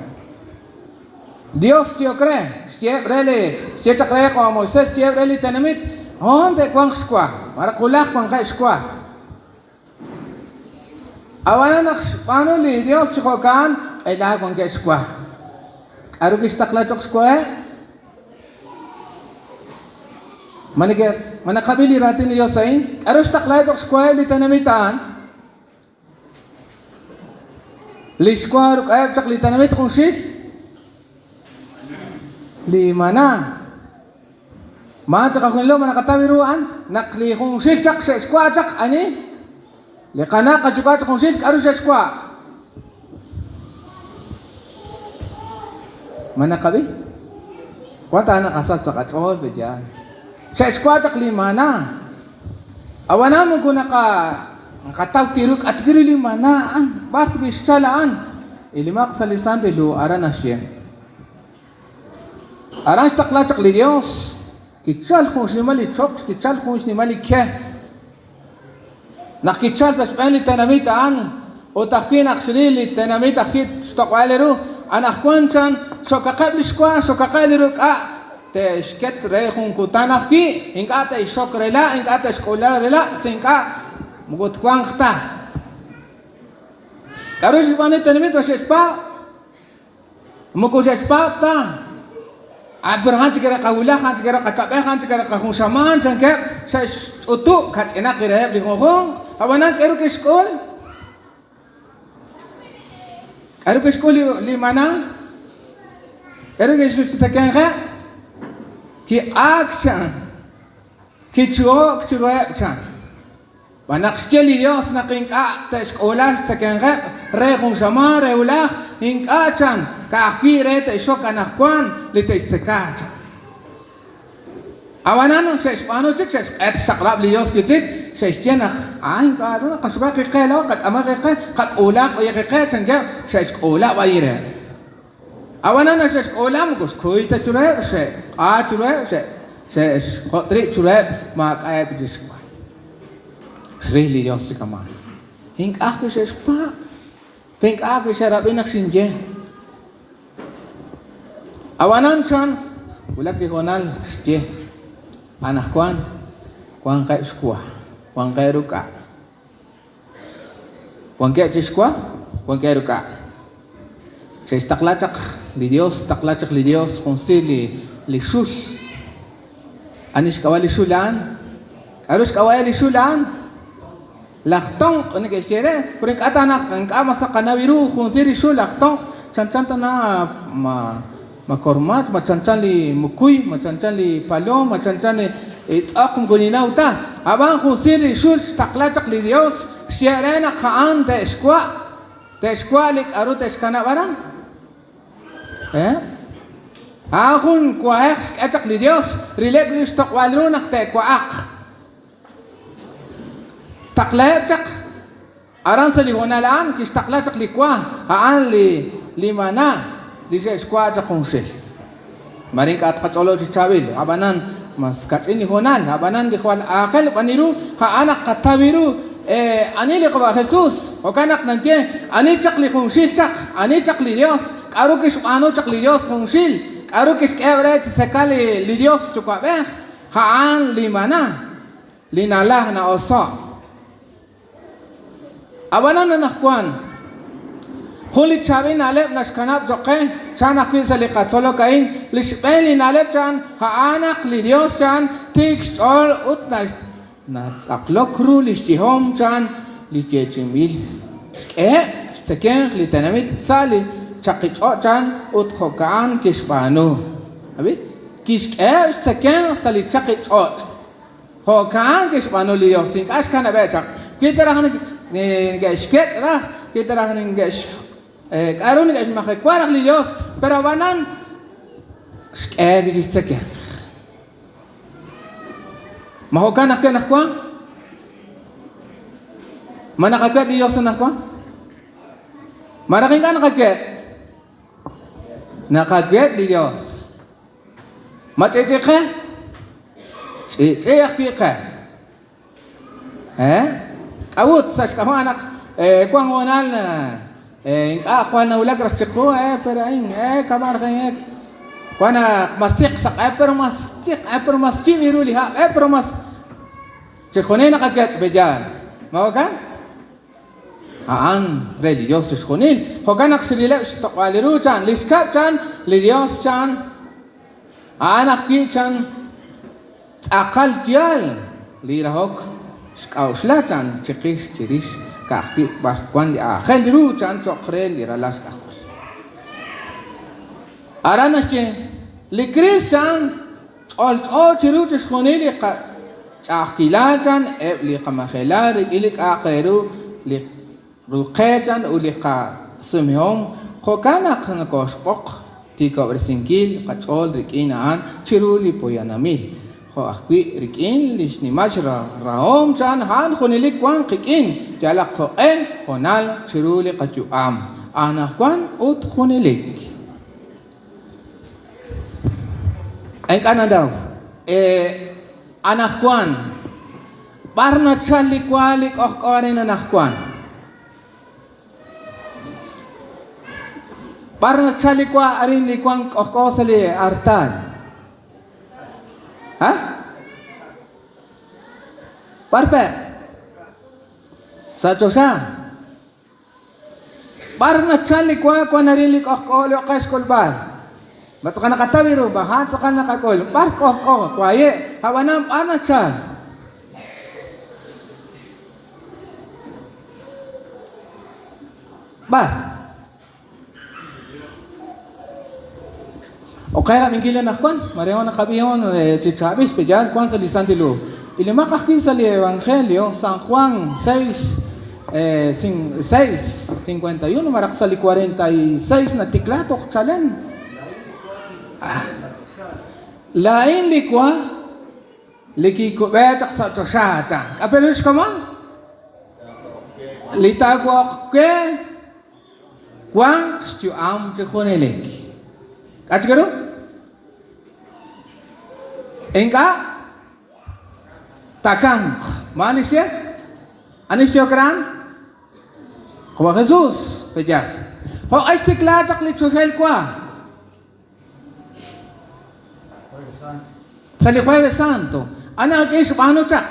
Dios tio kre. Stiep reli. Stiep chakre kwa Moses stiep reli tanamit. Hon te kwang skwa. Marak ulak kwang kay skwa. Awalan paano li Dios sikokan ay lahat kong keskwa. Aro kistakla chok skwa manakabili natin ni Dios ay aro stakla chok skwa li tanamitan li skwa ro kaya chak li tanamit kung shit li mana ma chak kung lo manakatawiruan nakli kung shit chak sa skwa chak ani Lekana kajuka chakongsit harus skwa. Mana kabi? Kuanta anak asat sa kachol bejan. Sa skwa chak limana. Awana mo kuna ka kataw tiruk at kiri limanaan. Bart bisalaan. Ilimak sa lisan delu aran asya. Aran stakla chak li Dios. Kichal kung sinimali chok, kichal kung sinimali ke. Nakitchal sa Spani tanamitaan o takin aksrili tanamit akit stokwalero anak kwanchan so kakabliskwa so kakalero ka te sket re kung kutanaki inka te sokrela inka te skola rela singka mugot kwang ta karo si Spani tanamit wasespa muko sespa ta Abraham cikara kaula kan cikara kakabe kan cikara kakung saman sangkep sa utu kat enak kira di ngokong awanan kero ke skol li mana kero ke skol sitakan ka ki action ki chuok churoe chan banak steli Dios na kingka ta skola sitakan ka re kung sama re ulah hingka chan ka akire ta isok anak kwan li ta isteka chan awanan sa Espano cik sa et sakrab li Dios kicik Sesjenak, ay kado kasuka kikela kat ama kike kat ulak o kike sangga ses ulak waire. Awana na ses ulam gus koi ta chure se a chure se khotri chure ma kaya kujis. Sri li Dios kama. Hing aku ses pa Pink ako syarabin naksinje. Awanan chan, ulak di honal je. Anak kuan kay skwa, kuan kay ruka. Kuan kay skwa, kuan kay ruka. Sa istaklachak li Dios, taklachak li Dios konsi li shul. Anis kawali shulan, arus kawali shulan. Laktong, ano kay sire, kuring katanak, ang kamasa kanawiru konsi li shul laktong, chan-chan na makormat, machan-chan li mukuy, machan-chan li palom, machan-chan li itzakong guninaw ta. Abang konsi li shul, taklachak li Dios, sire na kaan te eskwa lik aru te eskana barang. Akun kuaek etak li Dios, rilek li stok walru nak te kuaak. Taklep cak, aran sa lihonalaan, kis taklep cak li kuah, haan li mana, li sa eskwa cak kongsil. Maring kat katsolo si Chabil, abanan mas katsin lihonal, abanan di kual akal, paniru, haanak katawiru, ani li kawa Jesus, o kanak nanti, ani cak li kongsil cak, ani cak li Dios, karu kis ano cak li Dios kongsil, karu kis kevret sekali li Dios cukabeh, haan li mana, li nalah na oso. Abanan na nakkuan, huli chabin alep nashkanap joke, chan akwil sa likatsolo kain, lishpen li nalep chan, haanak li Dios chan, tiks all ut na aklokru lishtihom chan, li chechimil. Seken li tenamit sali, chakicho chan, ut hokaan kishpano. Abi? Seken sali chakicho. Hokaan kishpano li Dios, tinkash ka na bechak. Kita rahan ngesh lah, kita rahan ngesh karun ngesh makikwarak li Dios, pero banan bijistek yan. Mahukan nak nakwa? Manakagat li Dios nakwa? Maraking ka nakagat? Nakagat li Dios. Matete ka? Tsiyak ka? Awut sa kaho anak kuang honal na kuan na ulag rakchiko pero ain kamar kay kuan na mastik sa pero mastik iru liha pero mas chikone na kagat bejan mao ka aan religiosos konil hoganak silila istaqaliru chan liskap chan li Dios chan anak ki chan akal dial li rahok Kauslatan cekis ciris kaki bahkan di akhir dulu can cokren di ralas kahos. Aranas ce likris can all ciru ceskone di cakilatan li kamakhelar ilik akhiru li ruqatan ulika semhom kokana kana kospok tika bersingkil kacol rikinaan ciru li poyanamil. Ho akwi rikin lis ni majra raom chan han khonilik kwan kikin jalak ko honal chiruli kajuam anak kwan ut khonilik kana daw anak kwan parna chalik walik karen anak kwan parna chalik wa arin likwang sali artan Parpe sa chosa parna chali kwa narilik ko lo kaskol ba mat kana katawiro ba hat sa kana kakol par ko kwaye hawanam ana chan ba o kaya mingilan nakwan mareho na kabihon si Chavez pejan kwan sa lisan dilo Ilimak aquí sale el Evangelio, San Juan 6:51, maraksali 46 na tiklatok chalen. Lain likwa, likiko betak sa chashata. Apelos ka man? Litagwa ke, kwang stu am chikonelik. Kachigaro? Engka? Takang, manisya? Anisya kran? Kwa Jesus, peja. Ho este klajak li chosel kwa. Sa Jueves Santo. Ana gish banu chak.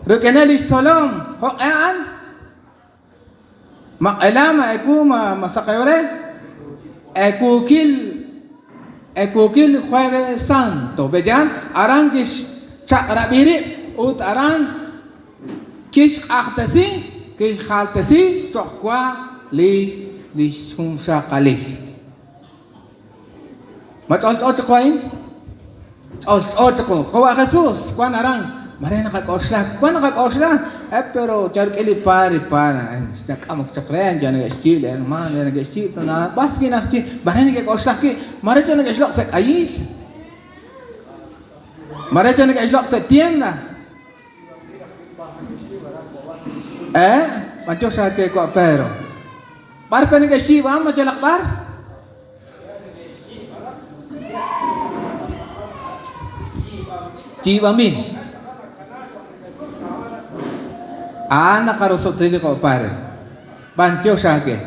Rukeneli Solom. Ho an. Makalama eku masakayore. Ekukil Jueves Santo. Bejan arang gish chak rabiri ut arang kish ahtasi. Kish khaltasi chokwa li sumsa kali. Macam kwain. Kawa Jesus, kuan arang, mare nakakosla, pero charuk eli pari, sejak amuk cakren, jangan ngasih, man, jangan ngasih, na, pas kena ngasih, mare nakakosla ki, mare jangan ngasih lok set ayi, mare jangan ngasih lok set tienda, macam saya ke kau pero, par pen ngasih, macam celak par. Jiwamin. Anak karusot dili ko pare. Bancho sake.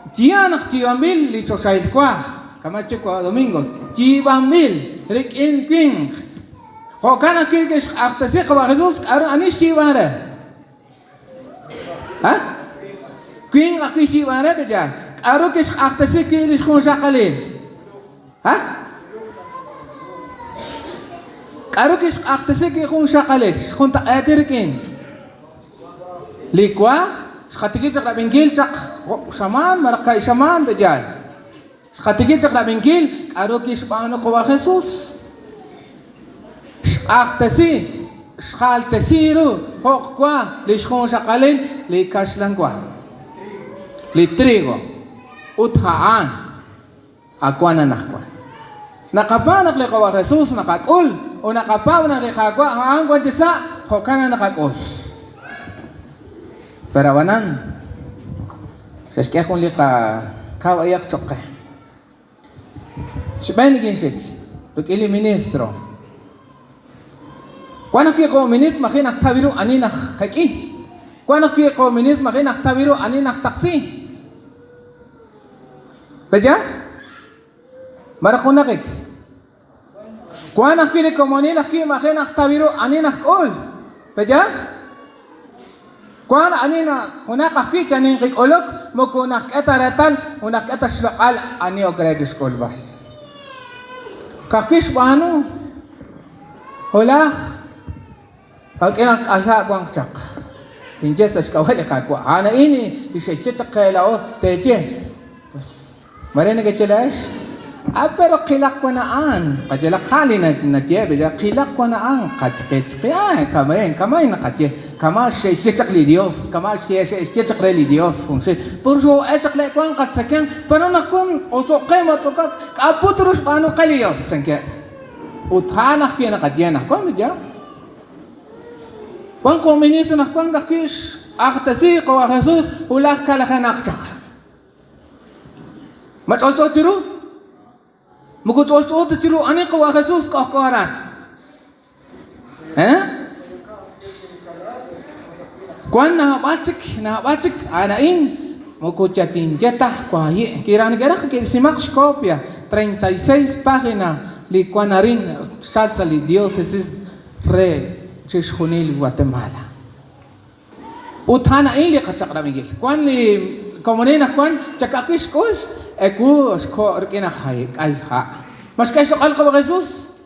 Jianak jiwamil lito sa kwa. Kamache ko domingo. Jiwamil rik in king. Ko kana kikis aftasi ko Jesus anis jiware. Ha? King akis jiware beja. Aro kis aftasi kilis ko sakalin. Ha? Karukis aktese ki kung sakales kung taatirikin likwa skatigit sak labingkil sak saman marakay saman bejan skatigit sak labingkil karukis paano ko wa Jesus aktesi skaltesiru hokwa lishkong sakalin likas lang kwa litrigo uthaan akwa na nakwa nakapanak le ko wa Jesus nakakul o nakapaw na rekagwa ang angkwan jesa hokana nakakol perawanan saskia kung lika kawayak chokka sibayin ginsik tukili ministro kwanak ko minit makinak tabiru aninak kaki kwanak ko minit makinak tabiru aninak taksi beja marakunakik Kuanak pilih komunil laki makin nak tabiru ani nak ol, peja? Kuan ani nak hunak kaki caning kik olok, mukunak etaratan, hunak etas lokal ani ogregis kolba. Kakis banu, holah, kakinak ayah buang cak, injes sesekawal ya kakwa. Ana ini disecet kelao teje, mari nak celas. Pero kilak ko naan, kajala kali na tiye, bila kilak ko naan, kaya kamay na kaya, kamay siya li Dios, kamay siya li Dios, kung siya, pero so chakle ko ang katsakyan, pero nakun oso kay matsukak, kapo terus paano kalios, sangkya, uthanak kaya na kaya na, kung medya, kung komunista na kung kakis, aktasi ko Jesus, ulak kalakan akchak, matolso tiru. Mugo chol tiru ani ko wa Jesus ko koran. Kwan na bachik anain mugo chatin jetah kwa ye kiran gara ke simak kopia 36 páginas li kwanarin salsa li diócesis re chishunil Guatemala. Uthana ili kachakra migil. Kwan li komunina kwan chakakis kol Eku sko rikina khai ay ha. Mas kayo kal ka ba Jesus?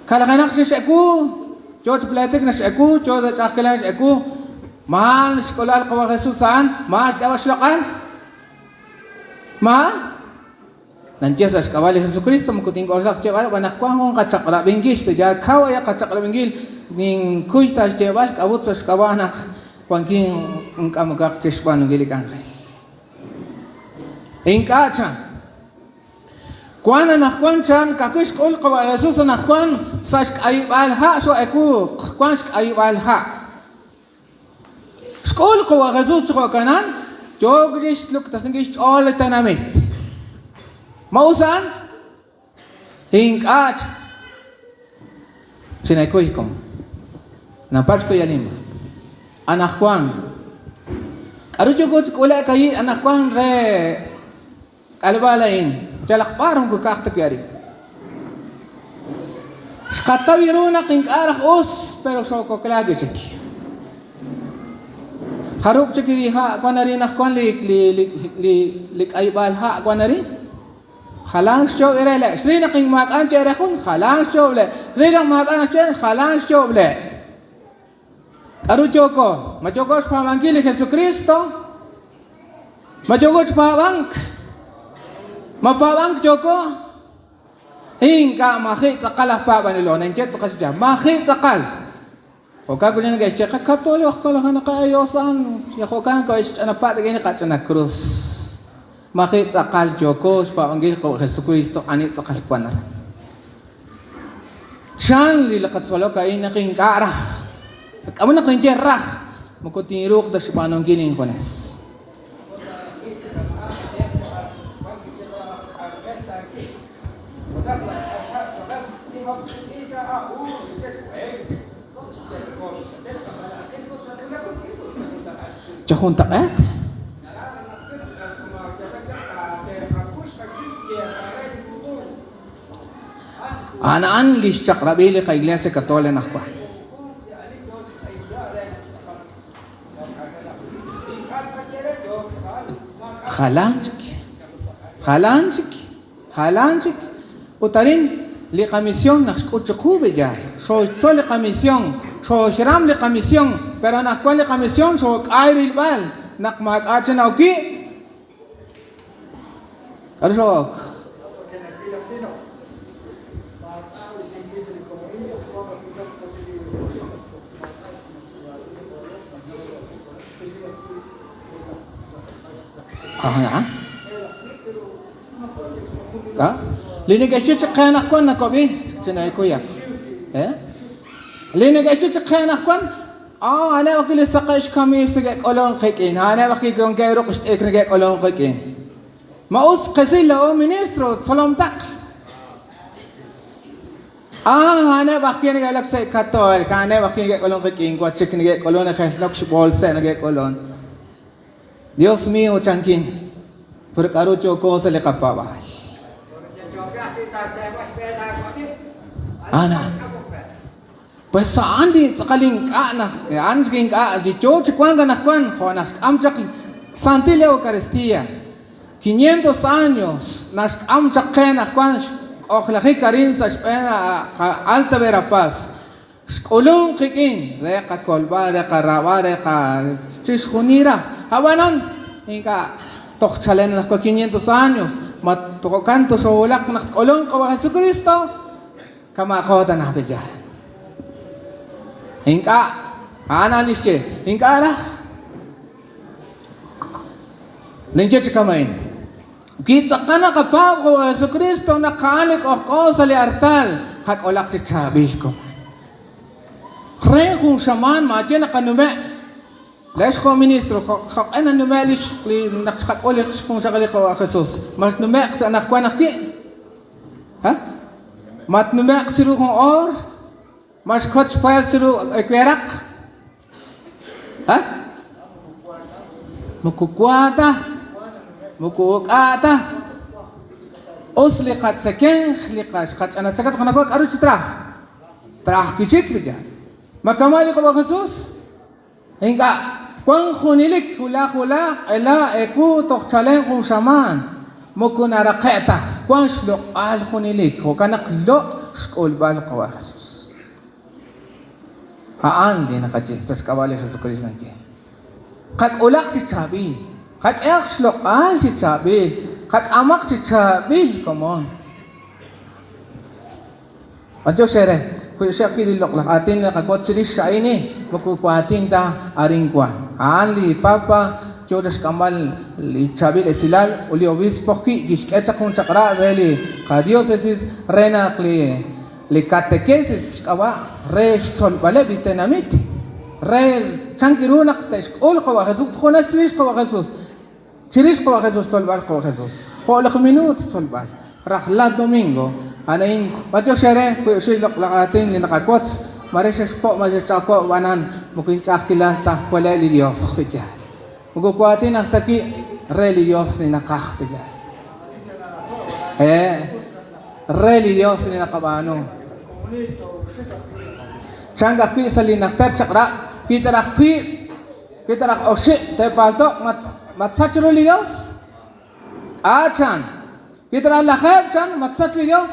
Kala kanak si eku, George Platik na si eku, George Chakela si eku. Mahal sekolah ka ba Jesus saan? Mahal dawas lokal? Mahal? Nandiyan sa kawali Jesus Kristo mukuting ko sa cewal banak ko ang kachakra bingis peja kaw ay kachakra bingil ning kuita cewal kabut sa kawanak pangking ang kamagak tisban ng gilikang kay. Ingkacha. Kuan anak kuan chan kakis kol kawa Jesus anak kuan sask ayibal ha so eku kuan ayibal ha. Skol kawa Jesus ko kanan jogris luk tasengis all tanamit. Mausan ingkach sinay ko ikom. Napas ko yalim. anak Juan. Arucho ko ula kay anak Juan re kalbalain. Jalak parang ko kakta kari. Skatawiru na king arah os pero so ko klage chik. Haruk chiki ha kwanari nak kwan lik aibal ha kwanari. Khalang show irele. Sri na king makan chere kun khalang show le. Sri na makan chere khalang show le. Aru Joko, majogos pamangkili Jesucristo, majogos pawang, mapawang Joko, hingga mahit sakalah pa banilo, nengket sakasja, mahit sakal. Oka ko niya guys, cakap katolo ako lang nakayosan, siya ko kan ko is anapat gini kacana krus, mahit sakal Joko, pamangkili ko Jesucristo, anit sakal kuana. Siyan lilakat solo kay naking karah. Kamu nak lenjerah, mengkutiruk dari sepanjang gini kones. Cahun takat. Anak-anak liscak rabili kay iglesia Katolik nakwa. Halanchik. Utarin li comisión nas kuchukube ya. So li comisión, so shram li comisión, pero nas cual li comisión so airil bal, nak mak achen auki. Arjok. Aha. Ha? Linig asyik cakay anak kuan nak kobi, cenai kuya. Linig asyik cakay anak kuan. Ana wakil sakaish kami segek olong kikin. Ana wakil kong kairo kustek negek olong kikin. Maus kasila o ministro salam tak. Ana wakil negek lak say katol. Ana wakil negek olong kikin. Kwa cik negek olong nak nak shbol say negek olong. Dios mío chankin, perkara Joko sa lekapawal. Ana, pues saan di sakaling anak, anjing di George kwan ganak kwan, konas amjak Santilla Eucaristía, 500 años nas amjak kenak kwan, oklaki karin sa Espena Alta Verapaz, ulung kikin, reka kolba, reka rawa, reka chiskunira. Hawanan, hingga tok chalen nak 500 años, matokanto sa ulak nak olong kawa Jesucristo, kamakota na beja. Hingga analis siya, hingga arah. Nengke kamain. Kita kana kapaw kawa Jesucristo nakalik o sa liartal, hak olak si chabi ko. Kaya kung saman, matya nakanume. Lais ko ministro, ano numelish nakakakulik kung sakali ko Jesus. Mas numek sa anak ko anak ki. Ha? Mat numek siru kong or. Mas coach file siru ekwerak. Ha? Mukukwata. Mukukata. Os likat sekeng likas kat anak sakat kana ko aru citra. Trah kicik bija. Makamali ko ba Jesus? Hingga kung hunilik hula ela eku tok chalen kung saman mo kunaraketa kung slok al hunilik ko kanak lo skol bal ko Jesus haan din nakaje sa kawali Jesus Kristo nanti kat ulak si chabi kat ek slok al si chabi kat amak si chabi come on ajo sere kung siya kililok lang atin na kakot silis siya ini makukuhatin ta aring kwa li papa George Kamal li chabil esilal uli obispo ki gishketa kung chakra reli ka diócesis rena li catequesis kawa re sol bale bitenamit re chankirunak tesh ul kawa Jesus khona silis kawa Jesus silis kawa Jesus sol bal kawa Jesus holak minut sol bal rahla domingo anain patyo shere kuyo silok lang atin ni nakakots marisas po masasako wanan mukinchakkilan tahpala li Dios pechal. Mukukuatin ang taki re li Dios ni nakak pechal. Re li Dios ni nakabano. Changgakpi sa linaktar chakra kita rak oshi te palto matsachro li Dios. Chan kita rak lakhab chan matsach li Dios.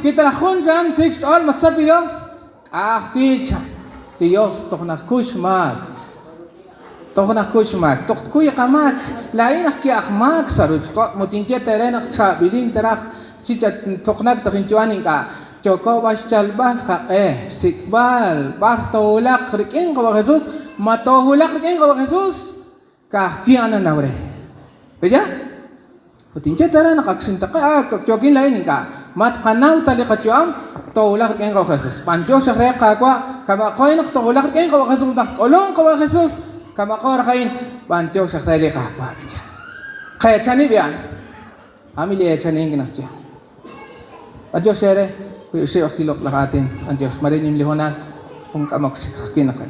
Kita rak khun chan tik all matsach li Dios. Chan Dios tok na kushmak. Tok na kushmak. Tok kuya kamak. Lain ak ki akmak sarut. Tok mutinke teren ak cha bilin terak chicha tok nak takintuanin ka. Joko basyalban ka sikbal bartolak rikin ka Jesus matohulak rikin ka Jesus ka kiana na bre. Beja? Mutinke teren ak aksinta ka jokin lain ka. Mat kanaw tali ka chuam tolak rikin ka Jesus. Panjo sa reka kwa kama koy nak tolak rikin ka Jesus nak olong ka Jesus. Kama kau rakain banjau sakrai kahpa aja. Kayak cani bian, kami lihat cani yang nak cia. Banjau share, kuisi wakilok lakatin, banjau semarin ini lihonan, kamak kakin nakal.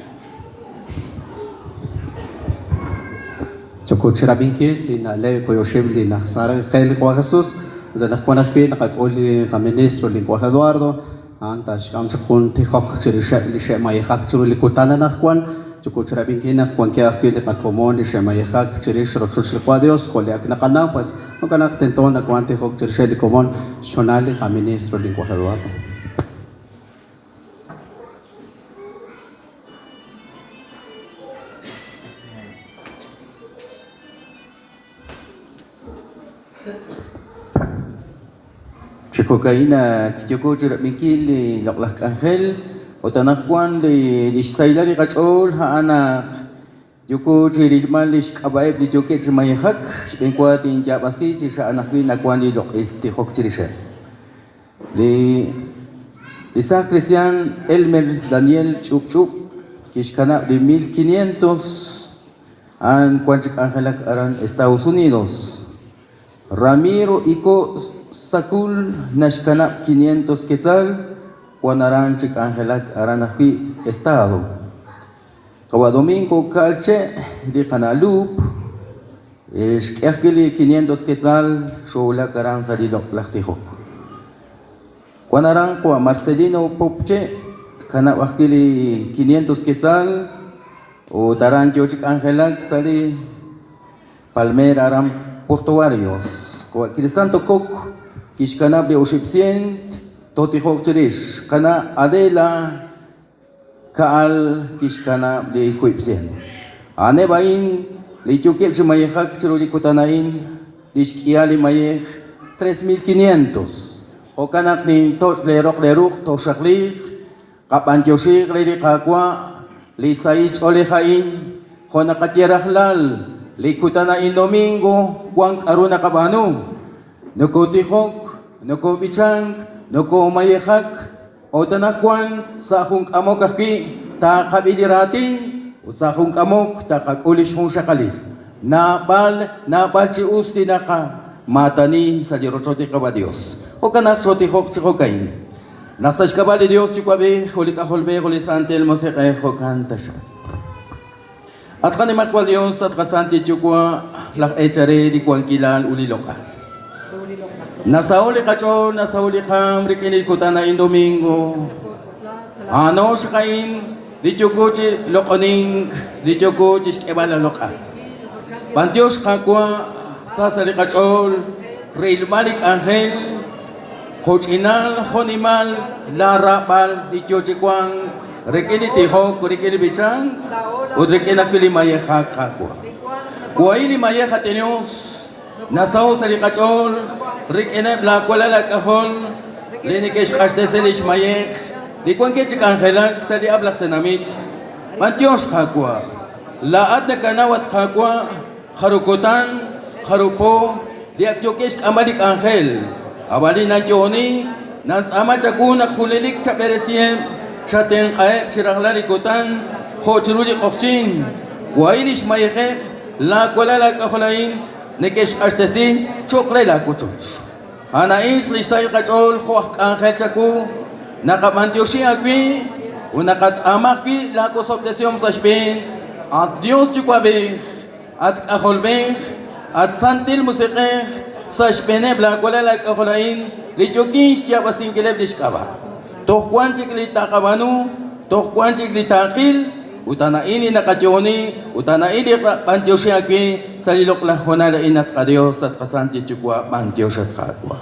Cukup cerah bingkit, di nak lewe kuisi di nak sarang kail kuah Jesus, dan nak kuah pi nak oli kaministro di kuah Eduardo, antas kami cekun tikok cerita lishe mai hak ceruli kutana nak kuan. Cukup cerah bingkina kuan kia akil dekat komon di shema yahak ceris rotul selekwa Dios kole ak nakana pas makana tenton nak kuan tehok ceris di komon sonali kaministro di kuah Eduardo. Cukup kaina cukup cerah bingkil laklak angel Otanak kuan di saila di kacol ha anak juku ciri malis kabaib di joket semai hak bengkua tinja pasti cisa anak ni nakuan di lok ti hok ciri se di Isa Christian Elmer Daniel Chup kiskana di 1500 an kuan cik angelak aran Estados Unidos Ramiro Iko Sakul nashkana 500 quetzal Kuanaran cik angelak aranakpi estado. Kawa domingo calche di Canalup esquerkili 500 quetzal shoula karan salilo lachtihok. Kuanaran kwa Marcelino Popche kana wakili 500 quetzal o taran cik angelak sali Palmera aram portuarios. Kwa Crisanto Kok kiskana be osipsient Toti hok ceris kana Adela kaal kiskana di kuipsen. Ane bain li cukip semayehak ceruli kutanain di sekiali mayeh 3.500. Hokanak ni tos lerok tos saklik kapan josik li kakwa li saich oleh kain hona katirah lal li kutanain domingo kuang aruna kabanu nukuti hok nukubicang Noko mayehak o tanakwan sa akong amok aki ta kabidiratin o sa akong amok ta kakulis kong sakalis napal si usti naka matani sa dirochote ka ba Dios o kanak sote hok chikokain naksas ka ba di Dios chikwabe huli ka holbe huli santel mo se kaya hokanta siya at kanimakwal Dios at kasanti chukwa lak echare di kuang kilal uli lokal Nasauli kacho, nasauli kam, rikinil kutana in domingo. Ano sa kain, di chukuchi lokoning, di chukuchi skebala lokal. Pantios kakwa, sasali kachol, reil malik angel, kochinal, honimal, larapal, di chuchi kwang, rikini tihok, rikini bichang, udrikina pili mayekha kakwa. Kuwaili mayekha tenios, nasao sali kachol, Rik enep la kuala la kahol, linikesh kasteselish mayek, di kuan kechik angelak sa di ablak tanamit. Mantios kakwa, laat na kanawat kakwa, harukutan, harupo, di akyokesh amadik angel. Abali na joni, nans ama chakuna kulilik cha peresiem, cha tengkaep chirahlarikutan, ho chiruli kokchin, kuailish mayeke, la kuala la kaholain, Nikesh astesi chokre la kuchos. Ana is lisay kachol khuak angel chaku nakapantyoshi agwi una katsamaki la kosoptesión sashpin at Dios chikwabe at kaholbe at santil musikeh sashpene bla kola la kaholain lichokin shya basin keleb lishkaba tohkwan chiklita kabanu tohkwan chiklita khil utana ini nakationi utana ini pantioshiaki salilok la honada inat kadios at kasanti chikwa pantioshat kakwa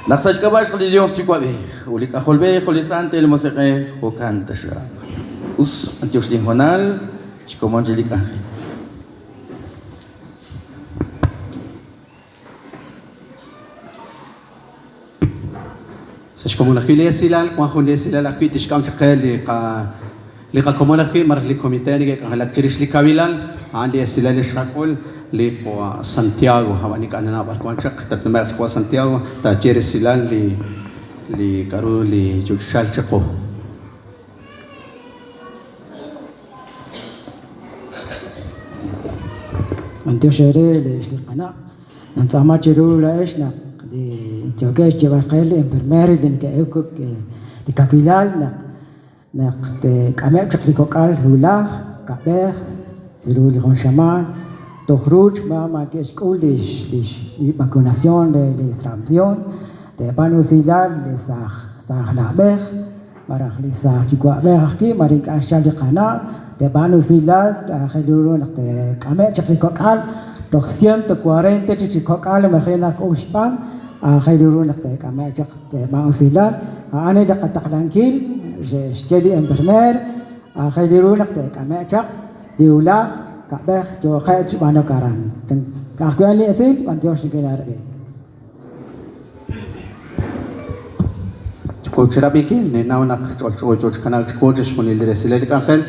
naksash kabash kali Dios chikwa be uli kaholbe kholisante el musiqe ho canta sha us antiosh din honal chikomo angelika sash como nakili silal kwa khuli silal akpi tishkam chaqali qa como nakpi mar li comité ni ka halak chirish li kawilan andi silal shakul li po Santiago hawani ka na bar kwa chaq tatma kwa Santiago ta chirish silal li karu li jushal chaqo أنتو شري ليش القناة ننصامات شرو ليش نق دي جوجاش جبار قيل إمبرماري لين كأيوكك لكابيلال نق كأمام شكلي كوكال هولا كبير زلو لغون شمان تخرج ما كيش كول ليش vacunación de extracción de panusilal de sah nabeh marah lisa juga beh ki maring asyal di kana de panusilal khilurun de kame chakli kokal 240 chichi kokal makhina kuspan khilurun de kame chak de panusilal ane de qataklankil jeli enfermer khilurun de kame chak diula kabeh jo khayt bano karan kakwan li asil antiosh kenarbe Kuchirabi ki nena una chol kana coaches con el resile de Ángel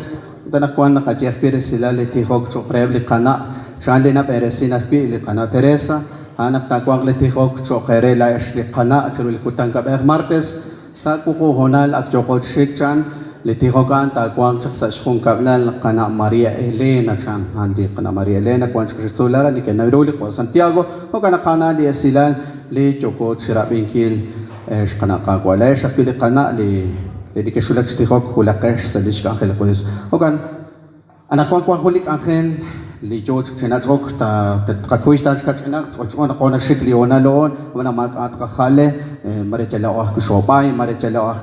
dana kwan ka jeff pere silale ti hok cho preble kana chale na pere sina pi le kana Teresa ana ta kwang le ti hok cho kere la esli kana chul kutang ka ber martes sa ku ko honal ak cho coach shikchan le ti hok an ta kwang chak sa shkun kablan kana Maria Elena chan andi kana Maria Elena kwang chak solara ni ke Nairobi ko Santiago ho kana li silal le cho coach rabin ايش قناة قاقوا لا يشكل قناة لديك شو لك اشتخاك ولا قش سديش كأخيل كويس وكان أنا كون خولك أخيل لجوج تناتروك تقويش تاج كتناك تقول أنا شكلي وأنا لون وأنا ما أتخاله مرة جل أخ شوباي مرة جل أخ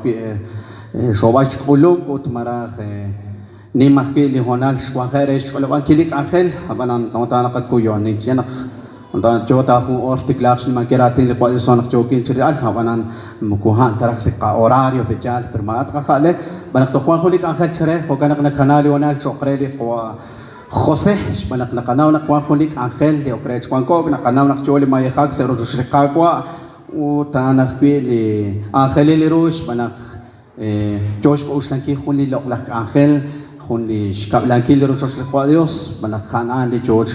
شوباي تقولون كوت مرة نيم أخبي اللي هنا شو خير إيش ولا وان كليك أخيل أبنا نوتانا كويون نيجينا untuk jota aku ortiklaks ni makiratin le kwai sonak jokin ciri al hawanan mukuhan tarak sika horario bejal bermat kakale banak tokwan kulik angkel cere hokanak na kanali onal chokreli kwa Jose banak na kanaw na kwan kulik angkel li okrech kwan ko na kanaw na choli mayhag sero shrika kwa utanak pili angkel li rush banak Josh ko uslanki khuni loklak angkel khuni shkablanki li rush kwa Dios banak khanan li Josh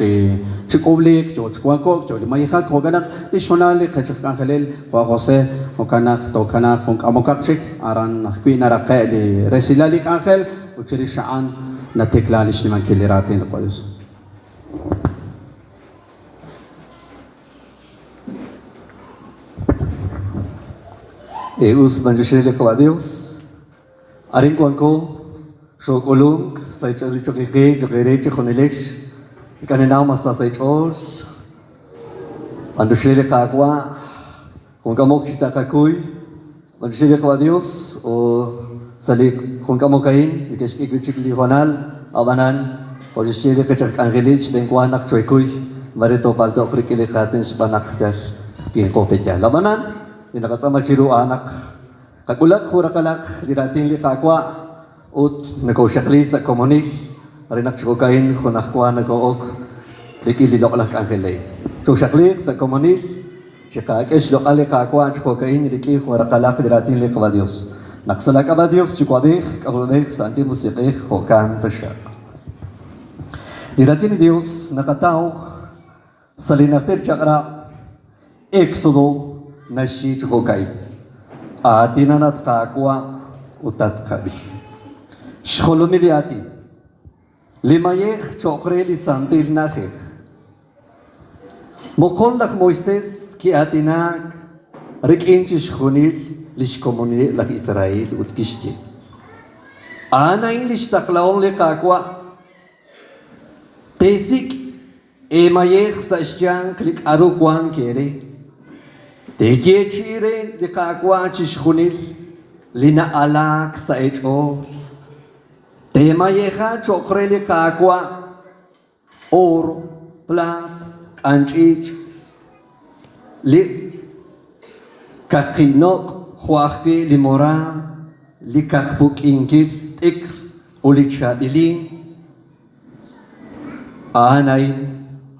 Chikoblik, George Kwako, George Mayhak, Hoganak, Ishonali, Kachakan Khalil, Jose, Hokanak, Tokanak, Amokakchik, Aran, Queen Arake, Resilalik Angel, Uchirishaan, Natikla, Lishman Kilirati in the Police. Eus Banjushele Claudius, Arinquanco, Shokolung, Saicharichokike, Jokerech, Honelish. Kanina masa sa ichol, andusile kakwa, kung kamok cita kakuy, andusile kwa Dios o salik kung kamok kain, ikes ikwichikli honal, abanan, andusile kachak angelich, bengkuanak choykuy, marito palto krikili katin banak jas, kinko petya. Labanan, inakatsama chiru anak, kakulak hurakalak, dirating li kakwa, ut nagausyakli sa komunik. Arinak chokain khonakwa nagook likili loklak angelay so shaklik sa komunis chikak es lokale kakwa chokain liki khwarakalak diratin li kwa Dios naksalak aba Dios chikwabik kahulbek sa anti musiqik khokan tasha diratin Dios nakataw sa linakter chakra Exodo nashi chokay atinanat kakwa utat kabi shkolomiliati Limayech chokreli santil nachech. Mokol lach Moises ki atinag rikinchi shchunil lish komuni lach Israel utkishti. Ana English taklaon le kakwa. Tesik emayek sa isyang klik arukwang kere. Teke chire di kakwa chishkunil lina alak sa echo. Temayeka chokre le kakwa oro, plat, kanchich li kakinok huakki limora li kakbuk ingkil ik ulichabilin anay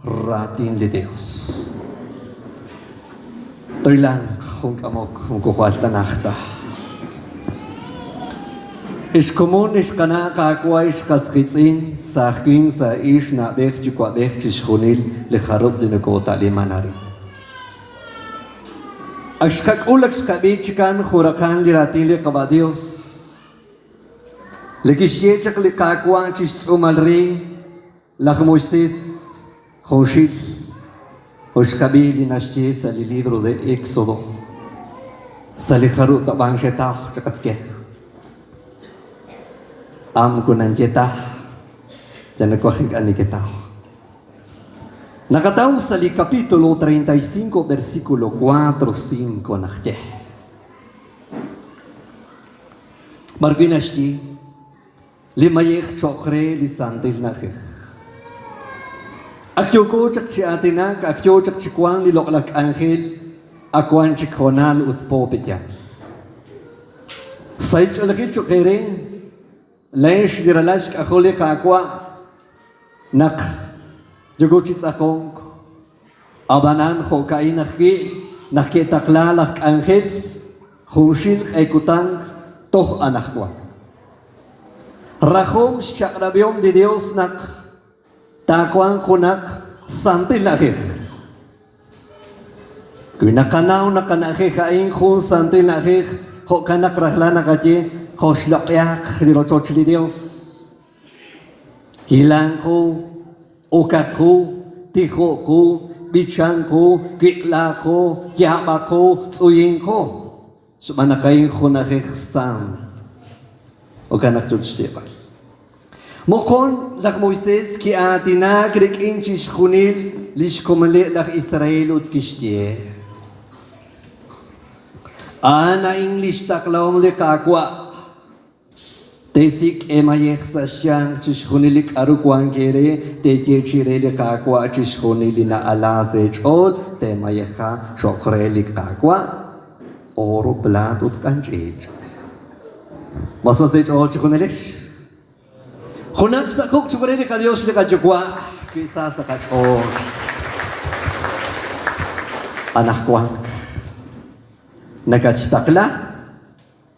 ratin li Dios. Toy lang kung kamok kung kukwalta nakta. Is komun is kana kakwa is kaskitsin sa aking sa is na bek chikwa bek chishkunil li kharub li nakota limanari. Ashkak ulak skabi chikan khurakan li ratin li kabadios. Likishyechak li kakwa chis umalri lak Moises Joshit Oshkabi li nashche sa li libro de Éxodo. Sa li kharub tabang shetah chakatke. Am kunan kita dan nakuhakan ni kita. Nakataw sa kapitulo 35 versikulo 4-5 nakje. Marginashti limayek chokre li santil nakhe. Akyo ko chak si atina akyo chak chikwang li loklak angel akwan chikonal utpo petya. Sayt alakit chokere Laish diralash kakole kakwa nak jogochit akong abanan hokain nakki taklalak angel khushin ekutang toh anakwa rahom shakrabiom de Dios nak takwang kunak santil nakik kunakanaw nakanakik kain khun santil nakik hokanak rahla nakaje Koslakyak di rococh di Dios. Hilang ko, ukak ko, tiko ko, bichang ko, gitla ko, yaba ko, tsuying ko. Sumanakayin ko nakiksam. O kanak chutstebal. Mokon lak Moises ki atina grek inchis kunil lish komale lak Israel ut kishtie. Ana English taklaong le kakwa. Tesik emayek sa siyang chishkunilik arukwang kere, teke chireli kakwa chishkunili na alase chol, temayeka chokrelik kakwa, oro plat ut kanchich. Masa se chol chishkunilish? Hunak sa kuk chukreli ka Diyos li ka jukwa, kisa sa kachol. Anak kwang, nagatstakla,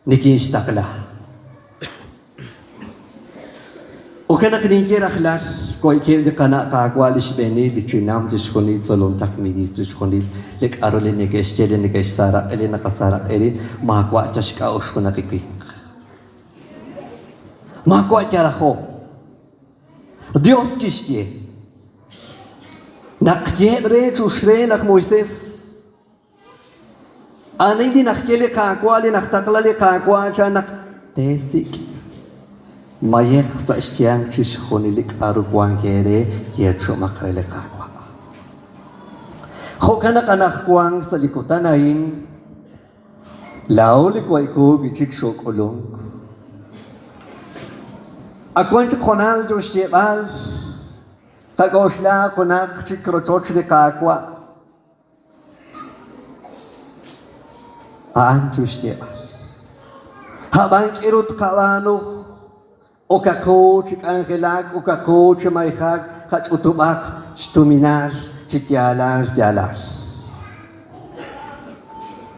nikinstakla. Okana kininkira khlas ko ikel de kana ka kwalish beni di chinam diskonit solon tak midis diskonit lek arole ne kestele ne kesara ele na kasara ele makwa chashka ushkona kikwi makwa charaho Dios kishtie nakje re chushre nak Moises ani di nakjele ka kwali naktakla le ka kwa chanak tesik Mayek sa istyang chishkunilik arukwang kere yetso makrele kakwa. Hokanak anak kwang sa likutan ayin lauli kwa iko bichik shok ulong. Akwan chikonal jo shtebal kagosla konak chikrochoch de kakwa. Aan jo shtebal. Habang kirut kalano Okako chik angelag, okako chimayhag, kach utubak, stuminas, chikyalas, jalas.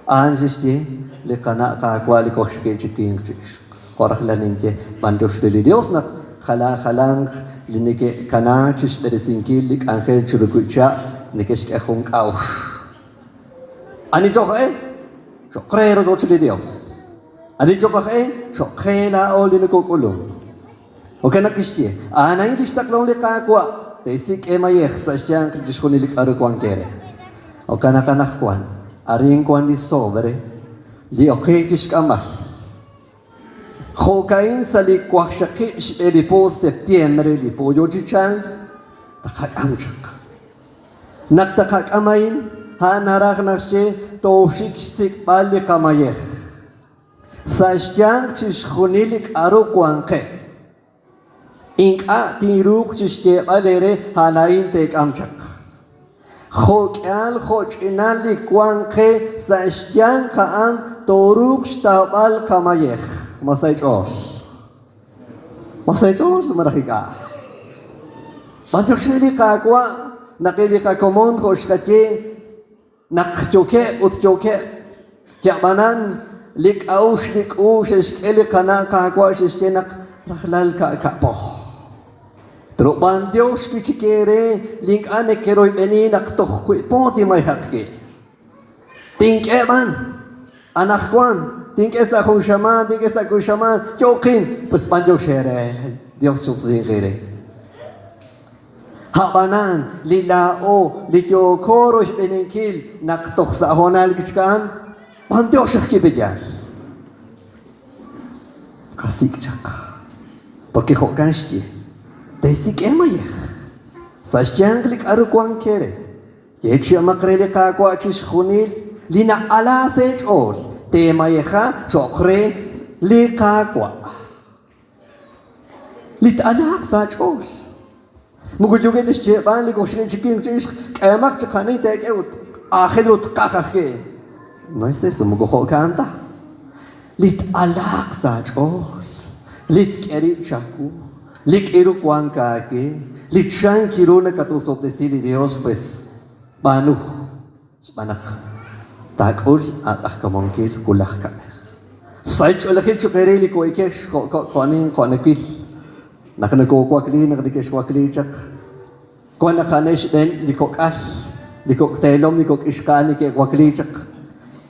Anjiste, le kana kakwali ko shike chiking chiks. Korak laninke, bandos de Dios na halang, linike kana chis beresinki, lik angel churukucha, nikes kehung aus. Ani chokhe? Chokre ro de Dios. Ani chokhe? Chokhe la ol linikukulong. Oke nak istie, ana ini distaklong le kakwa, tesik emayek sa siyang kishkunilik arukwang kere. Oke nak anak kwan, aring kwan di sobre, di oke kishkamas. Jokain salik kwakshaki shelipo septiembre lipo yojichal takak amchak. Nak takak amain hanarak nakshe toshik sik bali kamayeh. Sashtyang chishkhunilik aru kwanke. Inka tiruk chishte balere hanain tek amchak. Jokyal jochinali kwanke sashtyang kaan toruk shtabal kamayeh. Masay Diyos marahika. Banyak sili kakwa nakili kakomon koshkaki nakjoke utjoke kiamanan lik aus sheskeli kana kakwa sheskenak rahlal kakapo. Truban Dios kichikere link ane keroy beni naktoh poti may hakki. Think eman anak kwan. Think esa kushaman, jokin, pues panjok shere, Dios susingere. Habanan, lilao, lityo koro benenkil, naktok sa honal gichkan, panjok shaki begyas. Kasik chak, porque hokashti, desik emayech, sa shanglik arukwang kere, yechi amakrele kakwa chish khunil, lina ala sech ol. Tema yeha chokre likakwa lit alak sa chol mugujuge desche ban ligoshin chikin chish kemak chkhani tek eut akhirut kakhe no es eso mugo kanta lit alak sa chol lit keri chaku lik eru kwanka ke lit shan kiruna katusop de sili Dios pues banu banak takul at kamongkil kulak ka. Sait ulakil chukereli ko ikesh koning konekil. Nakanagkukwakli nakadikesh wakli chak. Kon nakanesh den likokal likok telom likok iskani ke wakli chak.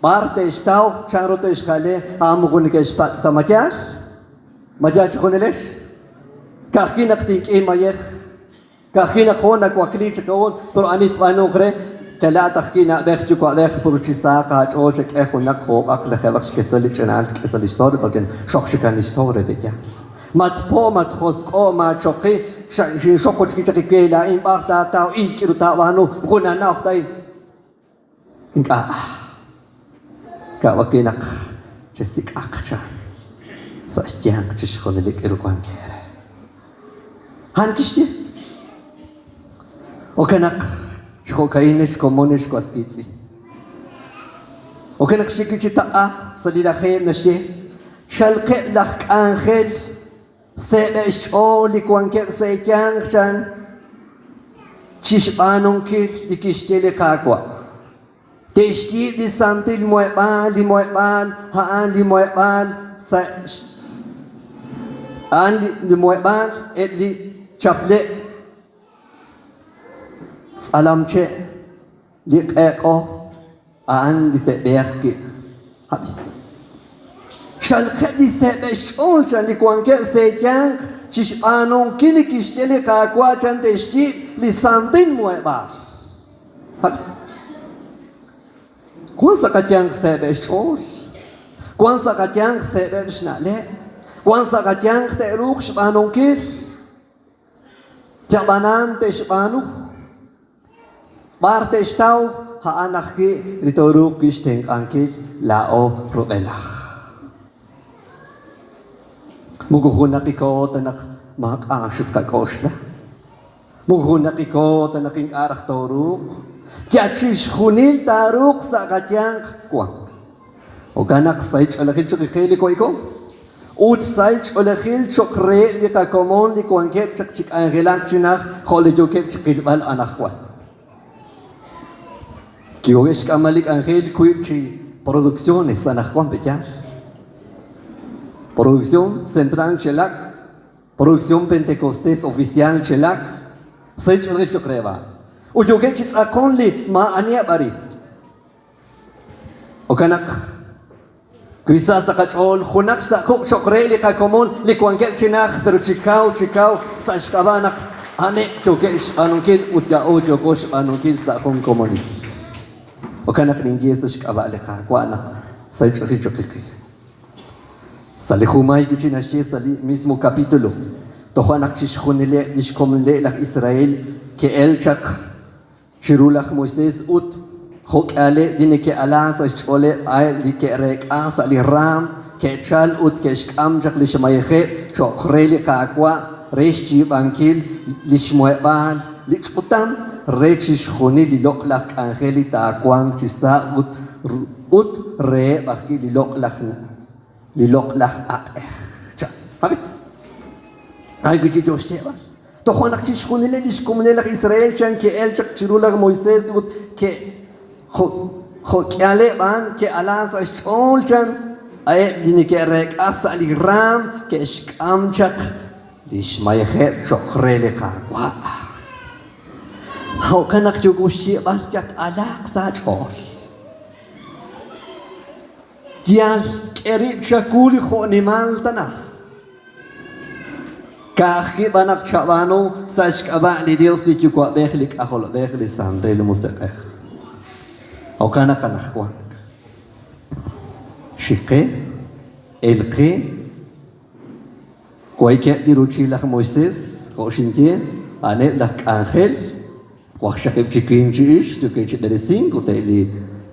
Parte estao charote iskale amukun ke spats tamakyas. Majach konelesh. Kakinak tik emayek. Kakinak konak wakli chakon pero anit panokre. كلا تحكينا داخل جوكو داخل بروتشي ساقة أوجك أخو نقو أكل خلاص كتلي جنال كتلي صار بعدين شخص كان يصور بيجا ما تبو ما تخصقو ما تشقي شقو تكي تكي كيلا إن بعدا تاو إن كيلو تاوانو كنا ناخداي إنك كوكينك جسيك أكشا سأشجعك تشخون لك إروكوان كيره هانكشتي وكنك Shkokainish komonish kwaspitsi. Okenak shikichita salidahe nashe. Shalke lak angel sele sho likwanke sekyang chan chishbanong kil dikishtele kakwa. Teshki di santil moebal haan li moebal sa an li moebal et li chaple alam che lik eko aan di teberki habi shal khadi sebe shol chan li kwanke se kyang chish anon kili kishtele ka kwa chan teshti li santin moeba habi kwanza katyang sebe shol kwanza katyang sebe shnale kwanza katyang teruk shbanon kil jabanan teshbanu Parte estau ha anakki ritoruk kisteng angkit lao roelach. Muguhunak ikaw tanak makasut kakosla. Muguhunak ikaw tanaking arak toruk. Kiachis hunil taruk sa katyang kwa. O kanak saich alakil chukikili ko ikaw. Ut saich alakil chukre li kakomon li kwangkep chak angelang chinak holi jokep chikilbal anak kwa. Kiyogesh kamalik angel kuipchi producciones sanakwan bechas. Producción Central Chelak, Producción Pentecostés Oficial Chelak, Sech Recho Creva. Uyogechits akonli ma ania bari. Okanak Quizás sakachol hunak sa kuk chokreli kakomon li kwangel chinach pero chikau sa shkabanak ane chokesh anunkil utya o jokosh anunkil sa kong komonis. Okanak ningies sa shkabale ka kwana sa chokiki. Salihumay kuchinashe sali mismo capítulo. Tohanak chishkhunile dishkomile lak Israel que el chak chirulak Moisés ut hok ale dine que alas chole ay di que rek as ali ram que chal ut que shkam chak lishmayehe chokhreli kakwa reshi bankil lishmoebal lichutam rechishkhuni lilok lak angeli ta kwang chisa ut re bakki lilok lak cha habi ay gujito sheba to khonak chishkhunile lishkomile lak Israel chan que el chak chirulak Moisés ut que Khokyale ban ke alas ashol chan ay dini ke rek as ali ram ke shkam chak lishmay khe chokre le kha how kanak jugushi bas jak alak sa chol dial kerib chakuli kho nimal tana kakhi banak chabano sa shkaba li Dios li chukwa bekhlik akhol bekhli sandel musaqah أو كان أخوانك شقي القي كوي كأدي روتشي لك موسيس خوشينكي أنا لك أنخل وخشاكي بشكين جيش تكين جدرسين كتالي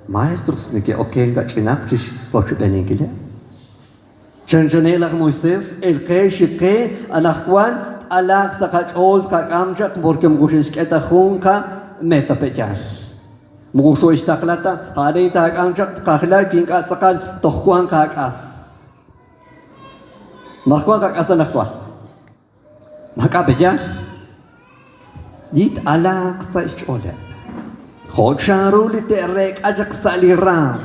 maestros نكي أوكي كاتشيناك جيش روتشي بنين كده جنجني لك موسيس القي شقي أنا أخوان ألاك سكاج أول كامجك بوركم غوشيش كتا خونكا ميتا بجاش Muguso istaklata, hari tak angkat kahla king kat sakal tohkuang kak as. Markuang kak asan akwa. Maka bejas. Dit alak sa ichola. Hocharu li terek ajak saliram.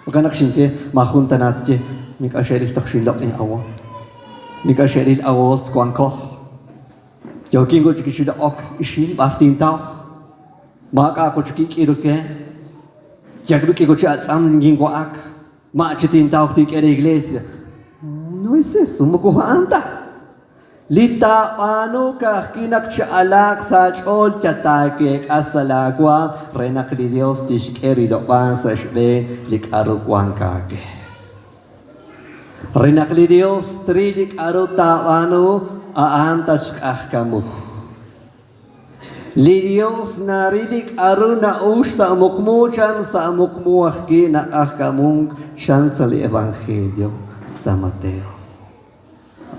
Maka naksinche mahunta natje mika sheril takshilak in awa. Mika sheril awas kuang ko. Yoking go chikishida ok ishin bahtin tau. Maka aku cekik iruke, jagru ke gocha sam ngingko ak, ma citin tau ti ke iglesia. No es eso, mo ko anta. Lita pano ka kinak cha alak sa chol chatake asalagwa renak li Dios tishkeri do pan sa shbe lik aru kwang kake. Renak li Dios tridik aru ta pano aantas kamu. Li Dios narilik aruna usa mukmu chan sa mukmu akki na akamung chan sa evangelio sa Mateo.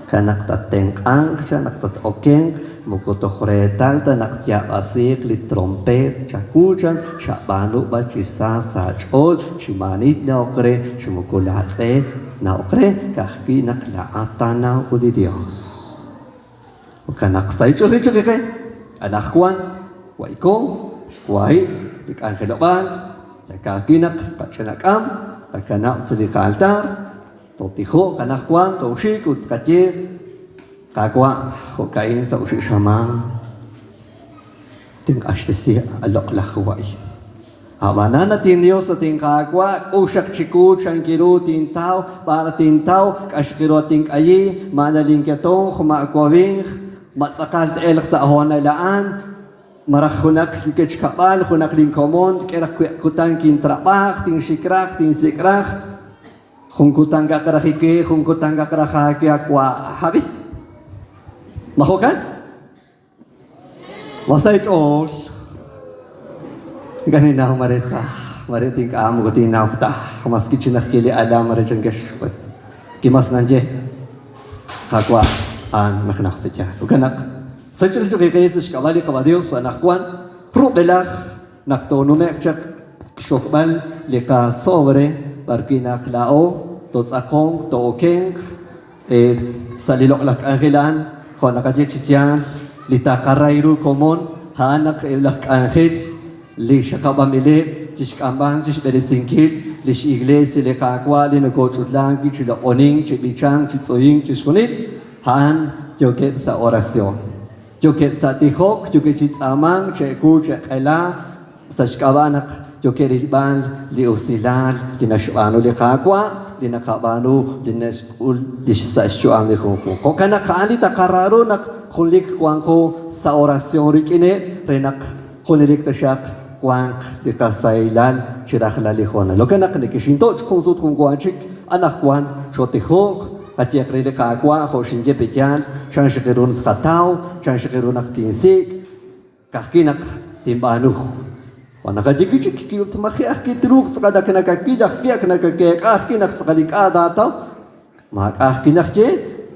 Kanak tateng ang chan naktat okeng mukuto khretal ta naktia asik li trompet chakuchan shabanu ba chisa sa chol chimanit na okre chumukulatse na okre kahki naklaata na uli Dios. Kanak sa ichuri chukike anak Juan, waiko, wai, dik angelobal, jakakinak, kachanakam, kakanak selika altar, totiho, kanak Juan, taushik, utkatye, kakwa, hokain sa ushik shamang, ting ashtesi alok lakwai. Abana natin Dios sa ting kakwa, ushak chikut, shankiru, tintao, para tintao, kashkiro ting ayi, manaling katong, kumakwawing, matsakal elak sa ahona laan marakhunak kich kapal khunak ling komon kerak kutang kin trabak ting sikrak ting sikrak khung kutang ga karahike khung kutang ga karahake akwa habi mahokan wasay chol ganina maresa mariting ka amo gutin nakta kumas kichinak kili alam marijan gesh bas kimas nanje kakwa an maknak pecha ukanak sechur chu kayes shkabali qabadios anakwan rubelah naktono mekchak shokbal leka sobre barkinak lao totsakong tookeng salilok lak angelan khonakajek chian litakarairu komon hanak lak angel li shakabamile chishkambang chishberesingkil lish iglesia leka akwa linagochudlang chila oning chibichang chitsoying chishkonil Han jokep sa orasyon. Jokep sa tihok, jokep amang, cheku, chekela, sa shkabanak, jokep ilbal, li usilal, dinashwano li kakwa, dinakabano, dinashul, sa shuan li koko. Kokanak kali takararo nak kulik kwangko sa orasyon rikine, renak kunilik tasyak kwang di kasailal, chirakla li kona. Lokanak nikishinto, chkonsut kung kwachik, anak kwan, chotihok, Ati akrele kakwa ko shinje pejan, chan shikirun katau, chan shikirun aktinsik, kakinak timbanu. Wana kajiki chiki utmakhi akki truk sakada kana kakki jakki kana kakki akinak sakalik ada tau. Mak akinak je,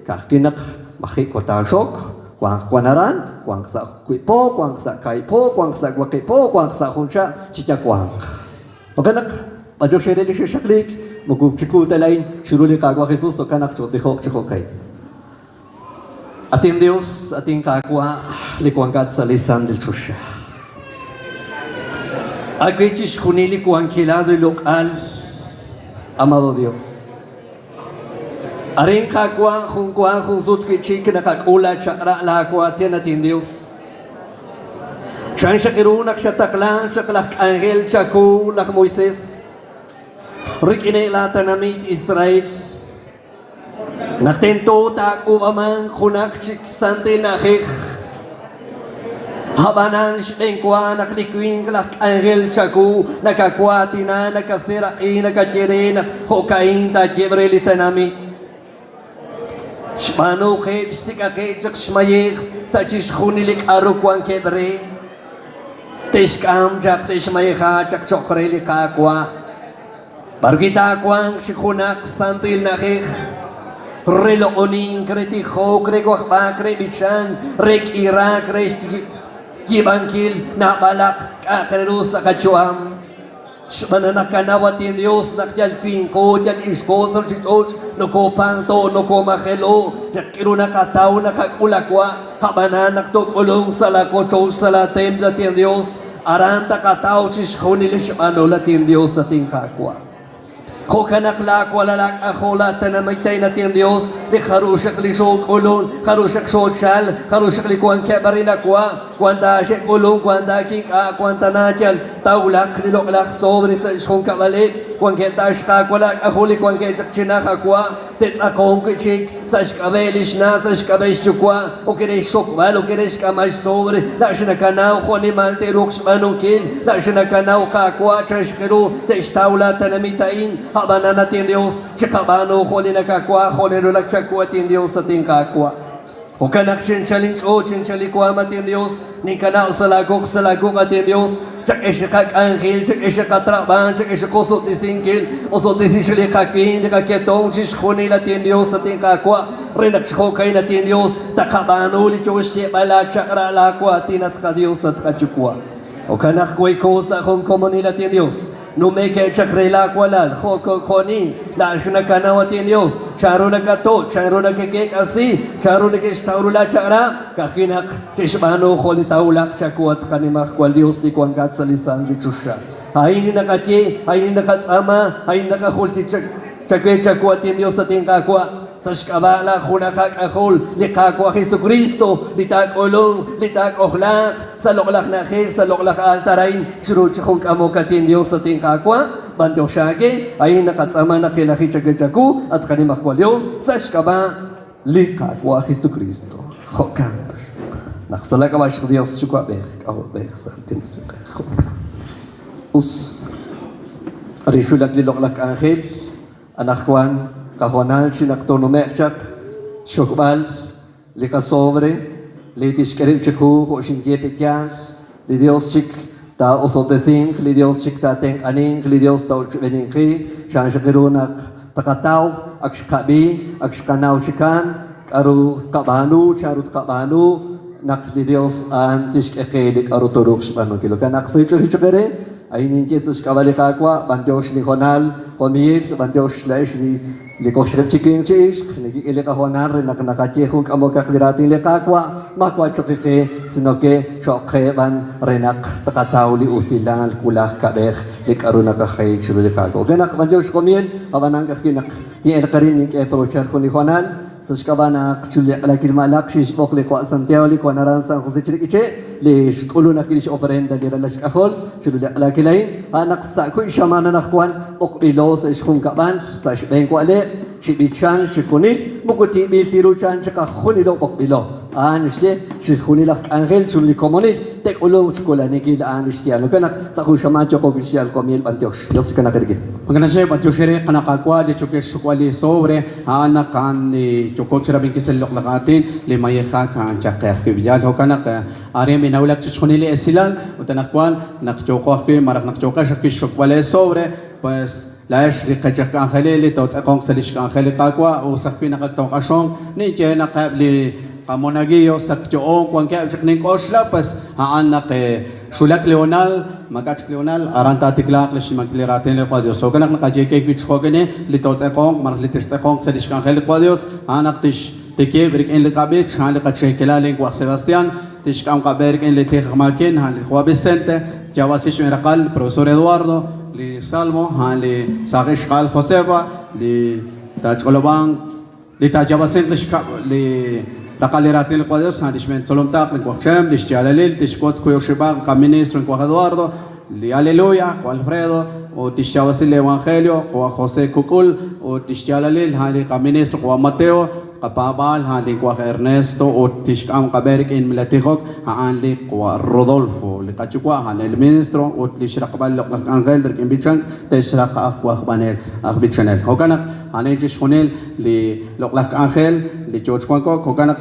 kakinak makhi kota shok. Quang quanaran, quang sa kuipo, quang sa kaipo, quang sa guakipo, quang sa huncha, chicha quang. Okanak, majok shere di shaklik, muguk chiku talain, shiruli kagwa Jesus, okanak chot di hok chokay. Ating Dios, ating kagwa, likuangkat sa lisan del chusha. Agwichis kunili kuang kilado lokal, amado Dios. Aring kakwa kung sut kichik nakakula chakra la kwa tinatin Dios. Siya shakirunak siya taklang chaklak angel chaku lak Moises. Rikine lata namit Israel. Naktento tak umamang kunak chik sante nakik. Habanan shengkwa naklikwing lak angel chaku nakakwati na nakasira nakachire hokain ta jebrelita namit. Shmano ke bisika ke jak shmayek sa chishkhunilik arukwan kebre teshkam jak teshmayekha jak chokhreli kakwa bargita kwang chikhunak santil nakh relo onin kreti kho krego ba krebichan rek irak rest gibankil na balak akrelus akachuam Shmana nakanawatin Dios nakyalpin ko yal isko sa chichoch noko panto noko mahelo yakiru nakataw nakakulakwa habana naktukulong sa lako chos sa latem datin Dios aranta kataw chishko nilishmano latin Dios dating kakwa ko kanaklak walalak akola tanamaytay natin Dios ni karusak lisog ulon karusak social karusak likuan kebarin akwa kwanta siya ulong kwanta kika kwanta natyal taulak liloklak sobre sa iskong kabalik kwan kita shkakwalak akuli kwan kita chinakakwa tet akong kichik sa shkabelish na sa shkabesh chukwa o kire shokbal o kire shkamash sobre na shinakanaw kuni malte ruks manungkin na shinakanaw kakwa chashkiru tesh taula tanamitain habana natin Dios chikabano kuli nakakwa kuli nulak chakwa tin Dios sa ting kakwa o kanak chinchaling o chinchalikwa matin Dios ni kanaw sa lagok atin Dios Chak esyakak angel, chak esyakatraban, chak esyakusot isingkil, usot isisyalikakin, likaketong, chishkuni natin Diyos natin kakwa, rinakshokay natin Diyos, takabano, lichosye, bala, chakra, lakwa, tinatka Diyos at kachukwa. O kanak kway ko sa akong komuni natin Diyos, numeke chakre lakwalal, hoko konin, laasyo na kanawatin Diyos, charo nagato, charo nagkikik asi, charo nagkistawrula chakra, kakinak, tishmano, kolitaulak, chakuat kanimak kwal Diyos, di kuangkat sa lisan di Chusha. Ayini nakatye, ayini nakatsama, ayini nakakulti chakwe chakuatin Diyos sa tingkakwa, sa shkabala khunakak akol likakwa Jesucristo litak olong litak okhlak sa loklak na khir sa loklak altarain shurut khong kamokatin Dios sa tingkakwa banto shage ay nakatsama na kilaki chagajaku at kanimak walyo sa shkaba likakwa Jesucristo khokan naksalaka ba shk Dios chukwa bek aw bek sa timsuk us arishulak liloklak akhir anakwan kahonal sinaktonomechak shokbal lika sobre litish kerib chiku ko shinje petyan li Dios chik ta osotesin li Dios chik ta teng aning li Dios ta beninki shan shakirunak takataw akshkabi akshkanaw chikan aru kabanu charut kabanu nak li Dios an tishkekelik aru toruk shbanu kilo kan aksaycho hichkere ayinin Jesus kabalika kwa bandosh ni honal komir bandosh laish ni Likok sirip chiking chish, nagigilika honar, nakakachihong kamukak lirating likakwa, makwa chokike, sinoke, chokke, ban, renak, takataw, li usilang, kulak, kabek, likaru nakakay, chilo likako. Ganak, banjos komien, abanang kakinak, di elkarin, nik eprochar ko ni honal, sa shkabanak, chuli alakil malak, shish bok likwa Santiago, likwa naransan, kusi chirikiche, li shkulo nakilish oferenda, li ralash kahol, chuli alakilain, anak sa kuy shamana nakwan, okbilo sa ishkong kaban, sa shbeng kwale, Chibichang chikunil, mukuti biltiruchan chaka khunilo okbilo. nishte chikuni lak angel chuli komoni tek ulo chikola niki nishte ano kana sa ku shaman choko bishal komil antioch Dios kana kergi Magana siya, pati siyempre kanakakwa, di chuki sukwali sobre, anak kan ni chukok sira bin kisel lok lakatin, limayekha kan chakak kibijal, ho kanak ari minawlak chichunili esilan, utanakwan, nakchokok pi, marak nakchokak siya sukwali sobre, pues laes di kajak angeli, tot akong salish angeli kakwa, usak pi nakagtokasong, ni siya nakabli kamonagiyo, sakchoong, kwan kaya chakning kosla, pas anak Sulak Leonal, Magats Leonal, Aranta Tiglak, Lishmagliratin Lepodios. So, kanak naka-JK Pitch Hogene, Litos Ekong, Marlitis Ekong, Sedishkan Helikodios, Anak Tish, Tiki, Brick in Likabich, Halika Chekilaling, Wak Sebastian, Tishkam Kaberg in Litik Makin, Halikwa Vicente, Javasish Miracal, Profesor Eduardo, Li Salmo, Hali Sakish Kal Joseba, Li Tachkolobang, Li Tajavasent, Li Rakaliratin Lepodios, Hadishment Solomtak, Likwachem, Lishjalalil, Tishkot Kuyoshiba, Caministro, Eduardo, Li Aleluya, Alfredo, o Tishavasil Evangelio, o José Cucul, o Tishjalalil, Hali Caministro, o Mateo, Kapabal, Hali Kwa Ernesto, o Tishkam Kaberik in Milatijok, Hanli Kwa Rodolfo, Likachukwa, Hali el Ministro, o Tishrakabal Lok Angel, Berkin Bichan, Tishrak Akwah Banel, Akbichanel. Hokanak, Hali Jishonel, Li Lok Angel, Li George Kwanko, Hokanak,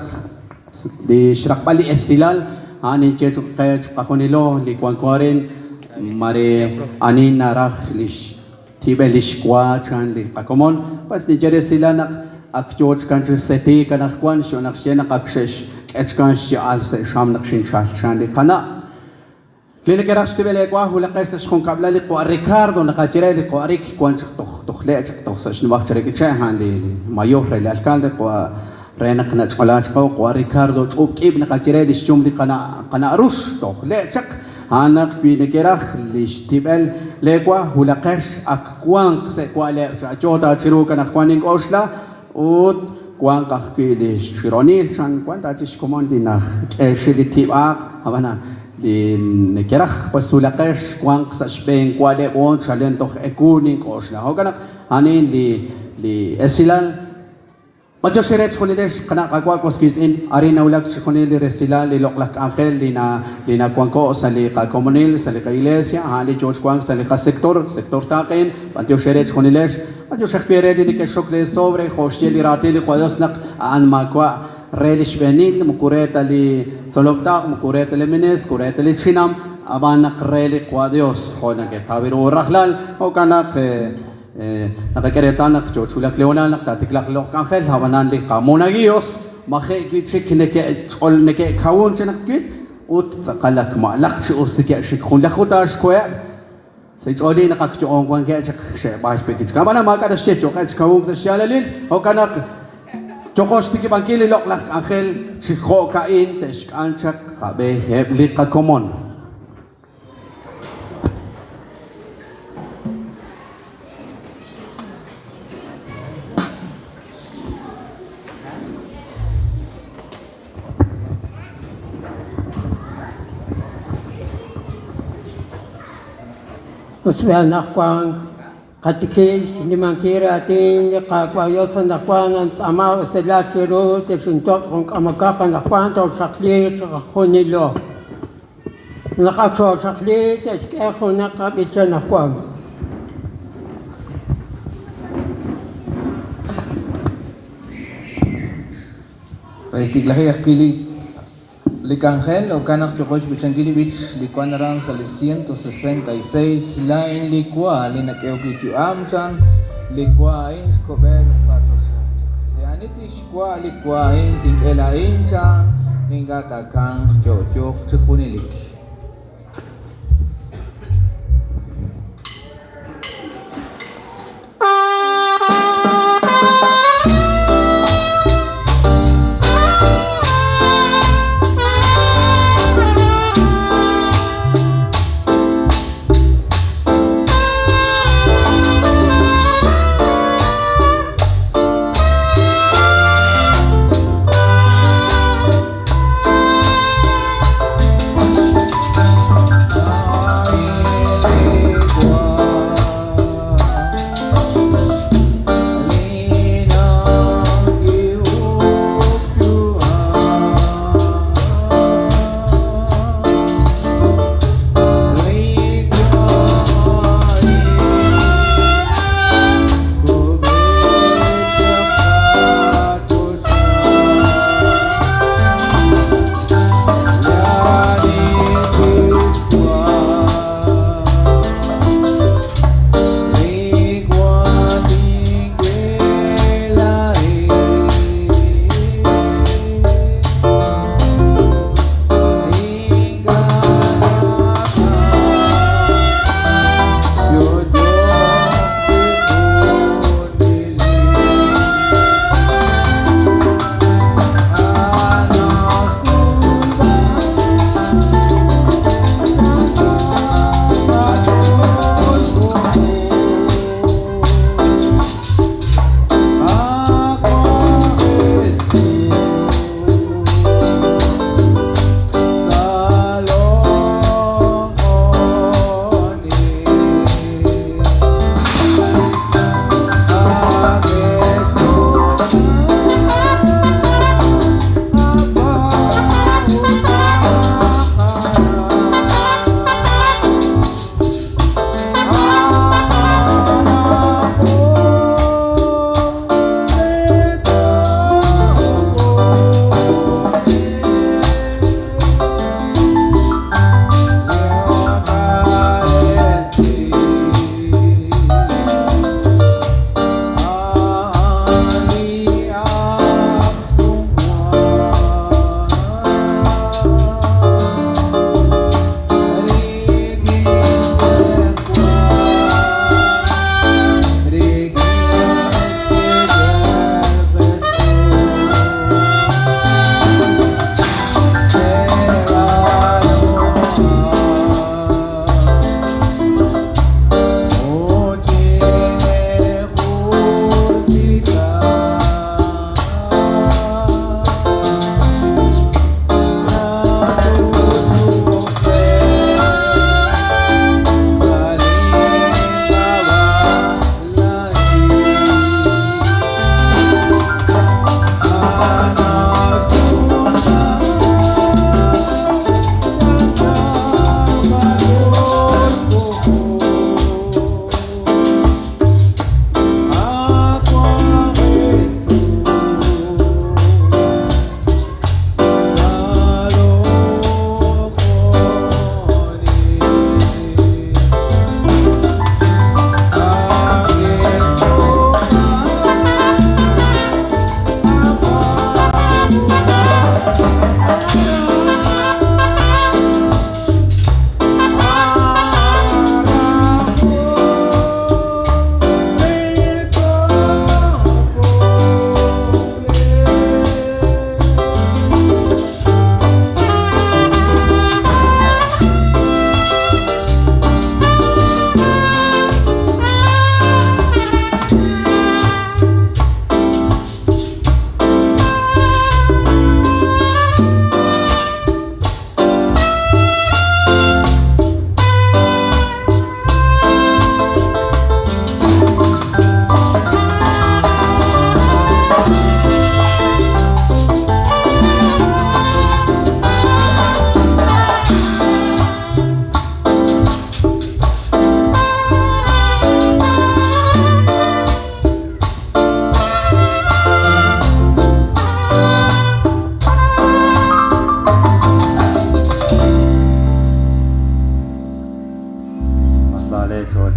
Li Shrakbali Estilal, Hani Jechuk Kahonilo, Li Kwankorin, Mare Anin Narach Lish, Tibelish Kwa, Chan Li Pakomon, Pas Ni Jeresilanak. Ak George country seti kanak kwan shonak siya nakakshesh kachkan siya alse sham nakshin shandi kana klinik rakshti bele kwa hula kaisa shkon kabla li kwa Ricardo nakachire li kwa Rick kwan tukhle tok sa shnu bakchare ki chahan li mayor li alcalde kwa rena kana cholat kwa Ricardo chuk ib nakachire li shum li kana arush tukhle chak anak pinikerach li shtibel le kwa hula kash ak kwan se kwa le chota chiru kana kwaning osla ut kuang kakpili shironil chan kuanta chis komandi na shiliti ak habana di nekerach pasulakesh kuang sa Spain kuade on salento ekuning osla hogana anin li esilal Majo seret kunides kana kakwa koskis in arina ulak kunil resila li loklak angel lina kuangko sa li komunil sa li iglesia hali George kuang sa li sector takin majo seret kuniles majo shakpere li ke shokle sobre khoshti li rati li qadosnak an makwa relish benil mukureta li soloktak mukureta li mines kureta li chinam abanak reli qadios khona ke tabiru rakhlal o kanak nakakireta nak chulak leonal nakatiklak lok angel hawanan li kamonagios makhe kitchik neke chol neke kawon chenakit ut tsakalak malak chi usike shikkhun lakhuta shkoya sai choli nakakchoong kwan ke chak she bash pekich kamana makada she chokach kawong sa shalalil o kanak chokos tiki bangkili lok lak angel chikho kain tesh anchak kabe hebli ka komon Uswel nakwang katikil sinimangkira atin kakwayosan nakwang ang ama usela siru tisuntok kung kamagkakan nakwang to sakli kakunilo nakakso sakli tiskeko nakabitsa nakwang Paistiglahi akili Likangel o kanak chokosh bichangilibich likuanarang sa 166 lain likwa linakeukichu amchan likwain kober sa tosa lianitish kwa likwain tinkelain chan ningatakang chochok chukunilik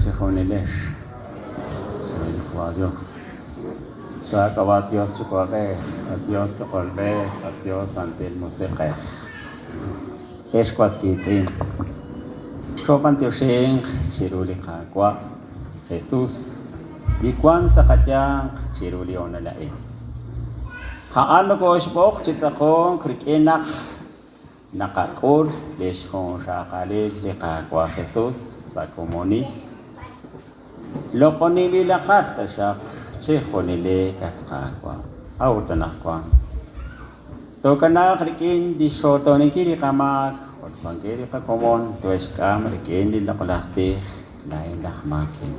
chejonilesh. Soy a Dios. Saca a Dios chukwake, a Dios que colbe, a Dios ante el musique. Es quasi sin. Chopan Tiosheng, Chiruli Kakwa, Jesús, y Kwan Sakatang, Chiruli Onalae. Haano ko isbok, Chitzakong, Krikenak, Nakakul, Leshkon Shakalil, Lekakwa Jesús, Sakomoni. Lokonili Lakat, Shak, Chehonile Katkakwa, Autanakwan. Tokana Krikin, di Shotonikiri Kamak, Otfangiri Kakomon, Tueskam, Rikin, Lakolakti, Lain Lakmakin.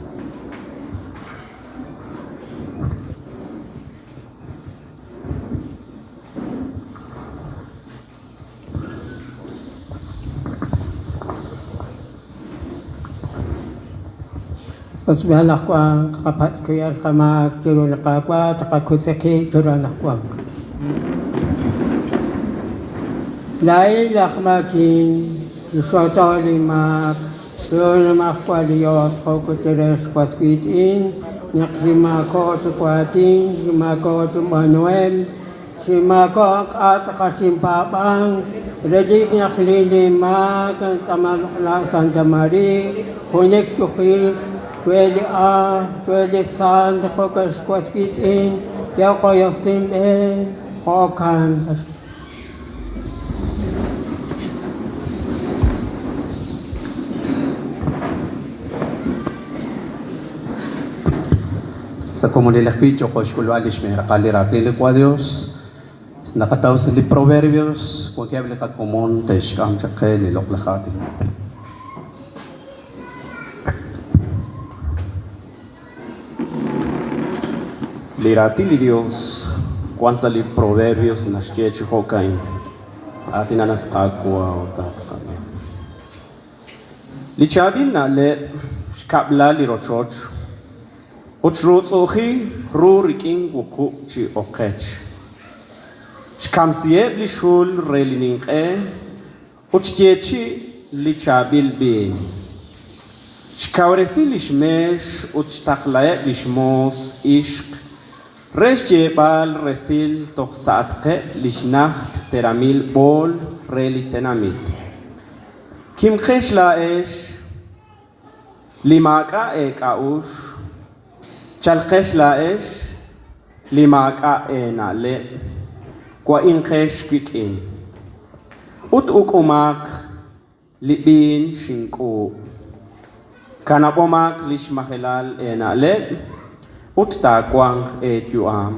Osbalak kwang kapat kuya kama kiro lakwa takakuseki kiro lakwang. Lai lakmakin isoto lima kiro makwa liyos koko teres kwasquitin naksima ko tukwatin sima ko tumanuem sima ko atakasimpapang rejik naklilima kan sama Santa Maria connect to Christ. Twelve san, the focus was in, Yako Yosim, Hokan. Sa comunidad Picho, Cosculo Alishmer, Calirati, Quadios, Nakataus, the Proverbios, Quakeble Comon, Teshkam Chakel, Loklahati. Lirati Dios, Kwanza li Proverbios, Nashkechi Hokain, Atinanat Kakua, Tatakame. Lichabina le Shkabla Lirochoch, Uchrut Ohi, Ruriking Wuku Chi Okech. Shkamsie Lishul Relining Uchtiechi Lichabil Bin. Shkauresi Lishmesh, Uchtaklae Lishmos Ishk. Resh bal resil toch saatke lishnacht teramil bol relitenamit. Kim chesh laesh limaka aush chalchesh laesh limaka nale kwa in chesh kikin. Ut ukumak libin shinku kanapomak lishmachelal nale. Utta kwang juam.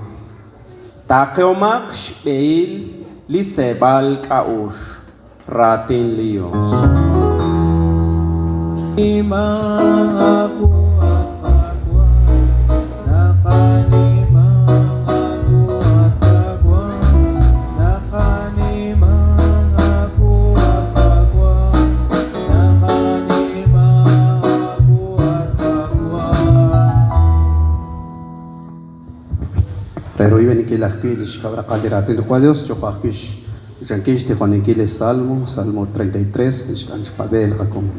Takeomak shbeil lisebal kaush ratin lios. Imang aku akakwa, nakanimang aku akakwa, nakanimang aku akakwa, nakanimang aku akakwa. Pero iba ni que las pilis cabra calderate de Dios, yo papish, jankish te conekile Salmo 33, de cancha pabel racom.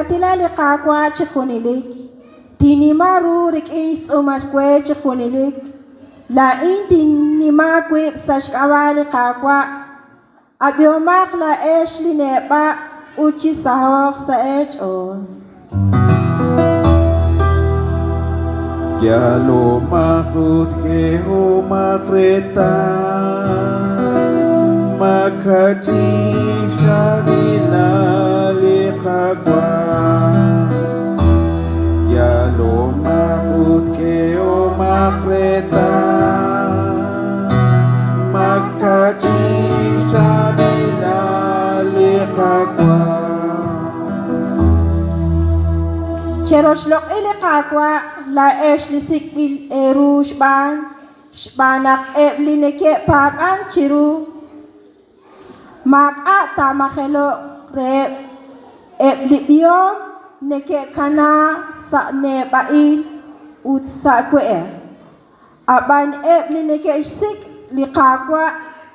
Tilali kakwa chikunilik, tinimaru rikins umarkwe chikunilik, la intinimakwe sashkawali kakwa, abiomak la esh linepa uchi sahok sa ech on. Yalo makut ke umakreta, makati shabila likakwa. Yalo makut ke umakreta, makati shabila likakwa. Cheroslok ili kakwa la li sikbil eru shbanak li neke pakan chiru maka tamakhelo re li biom neke kana sa ne bail ut sa kwe aban li neke sik li kakwa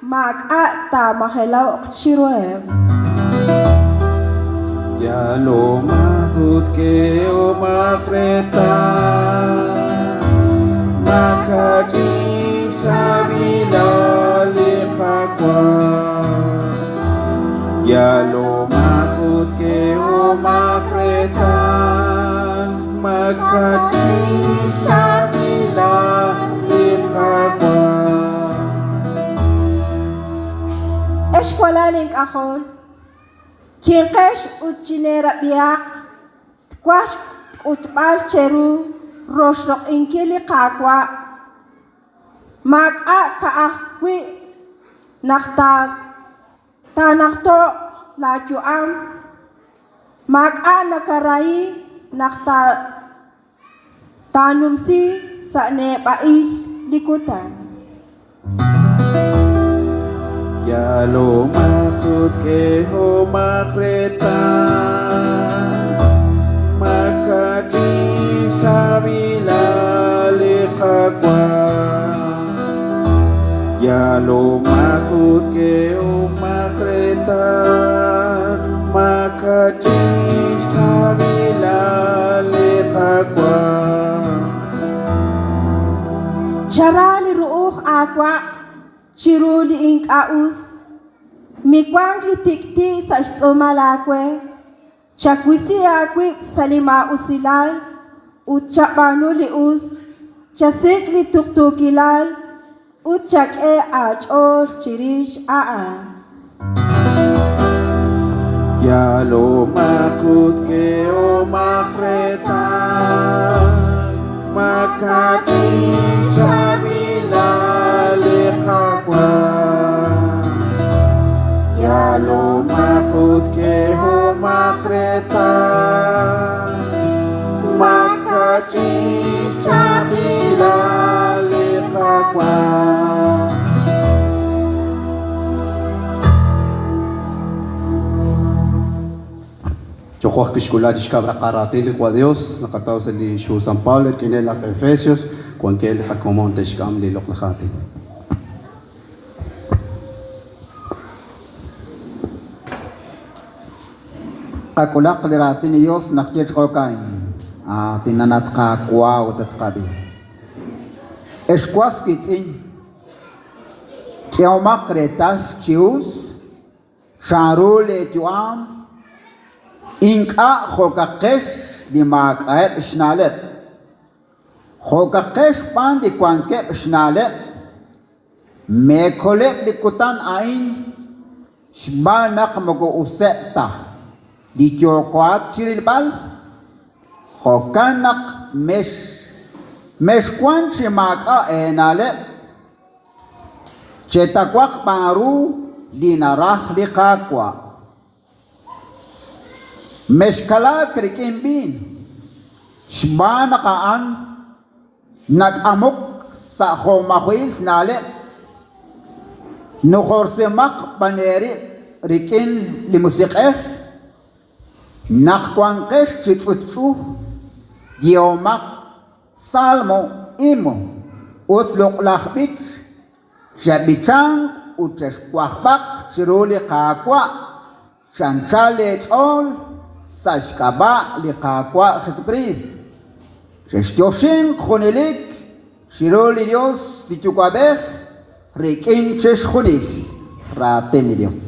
maka tamakhelo chiru Jalo makut ke makreta maka sabila lepakwa Jalo makut ke makreta maka sabila lepakwa Eskwala link akol Kinkesh uchinera biak, kwash utbal cheru, roslok inkili kakwa, mag-a kaakwi, nakta, tanakto, lajuam, mag-a nakarai, nakta, tanumsi, sa nebail, likutan. Jalo makut ke makreta maka sabila lekakwa Jalo makut ke makreta maka sabila lekakwa Charali ruuh akwa Chiruli ink aus, mikwang litikti sa somalakwe, chakwisi akwi salima usilal, utchapanu lius, chasik li tuktukilal, utchak achor chirish Jalo makut ke makreta, maka sabila lekakwa Jalo makut ke makreta maka sabila lekakwa Chocuas Kishkulach Cabra Karatili kwa Dios, nakataw sa li Shu San Pablo, kinela Efesios, kung kele kakomon teshkam li loklahati. Kakulak liratin ni Dios nakjet kokain tinanat ka kwa utat kabi Eskwas kitsin Kiamak retas chius Sharule juam Inka khokakesh di makaeb shnalet khokakesh pan di kwankeb shnalet mekoleb di kutan ain shbanak mago useta di jokwat chirilbal khokanak mesh kwan chimaka enale chetakwak paru linarah di kakwa Meskala krikimbin Shbana kaan Nag-amok sa homahuil nale Nukhorsemak paneri Rikin limusikeh Nakwangkesh chitutsu Diomak Salmo imo Utlok lahbit Shabitang Uteskwakbak Siruli kakwa Chanchale all Sashkaba likakwa Jesucristo. Cheshtoshin khunilik shiroli Dios dichukabeh rikin cheshkhunil raten Dios.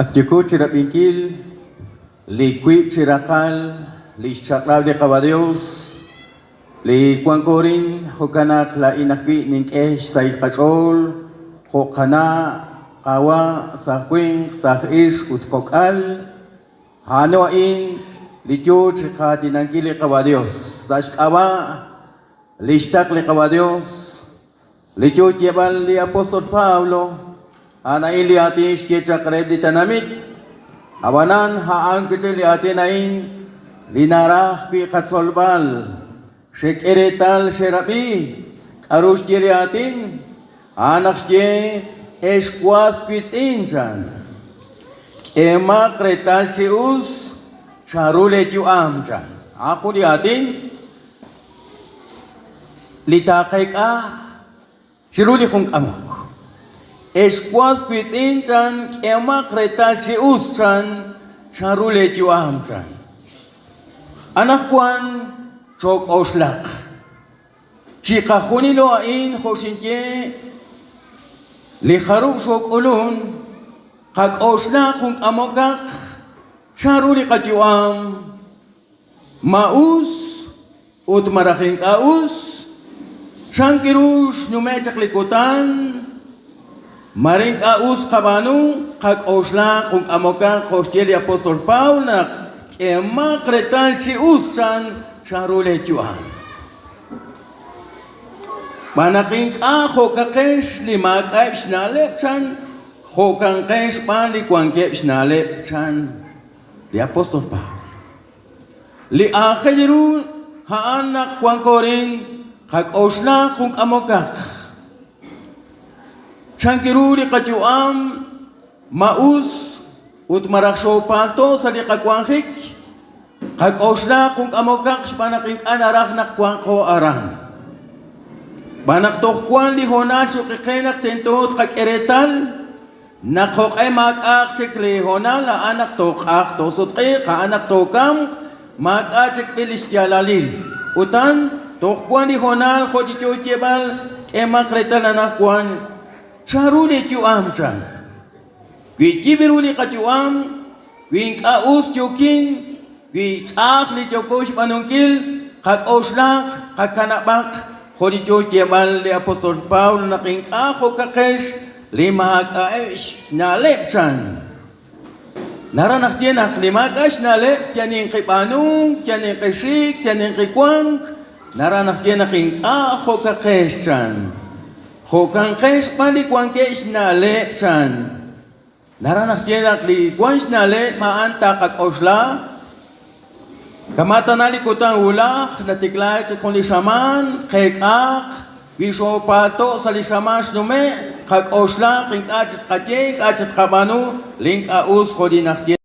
At yuko chirapingkil, liquip chirakal, lischaklav de cabadios, li kwangkorin hukanak la inakbi ningkesh sa iskachol hukana kawa sa kwing sa ish utkokal hanoin li chuch katinangkili kawa Dios sa iskawa listak li kawa Dios li chuch yabal li Apostol Pablo ana ili atin shchecha kreb di tanamit awanan haang kecil atin linarah pi katsolbal shekeretal sherapi karush atin anak shche eshkwas pitzinchan kema kretal cheus charule juamchan aku liatin litakay ka shiruli kung amok eshkwas pitzinchan kema kretal cheus chan charule juamchan anak kwan chok oslak chika khunilo ain khoshinke li kharub shok ulun kag oslak kung amogak charuli kajuam maus ut maraking kaus changkirush numechak likutan maring kaus kabanu kag oslak kung amogak khosheli Apostol Paul nak ema kretal chius chan charule juam manaking ako kakesh lima kaib snalep chan hokang kesh pan li kwangkep snalep chan li Apostol Paul li akhirun haanak kwangkorin kag osna kung amokak chan kiruli kajuam maus ut maraksho palto sa li kakwangkik kag osna kung amokak panaking anarak nak kwangko arang banak tokwan li honal chukikenak tentot kag eretal nakokay mag-ak chikli honal la anak tokak tosot kay ka anak tokam mag-ak chikpilis jalalil utan tokwan li honal khodicho chebal emak retal anakwan charuli juam chan wi jibiruli kajuam wi kaus jukin wi chak li jokosh panungkil kag oslak kag kanabak khodicho chebal li Apostol Paul naking ako kakesh lima kaish nalep chan naranak tiyanak lima kaish nalep tiyaning kay panung tiyaning kay shik tiyaning kay kwang naranak tiyanaking ako kakesh chan hokang kesh pandi kwang kaish nalep chan naranak tiyanak li kwang nalep maanta kag osla kamata nalikutan ulak natiklay kung lisaman kekak wiso pato sa lisamas nume kag osla king kachat katye kachat kabanu link aus kodinaktie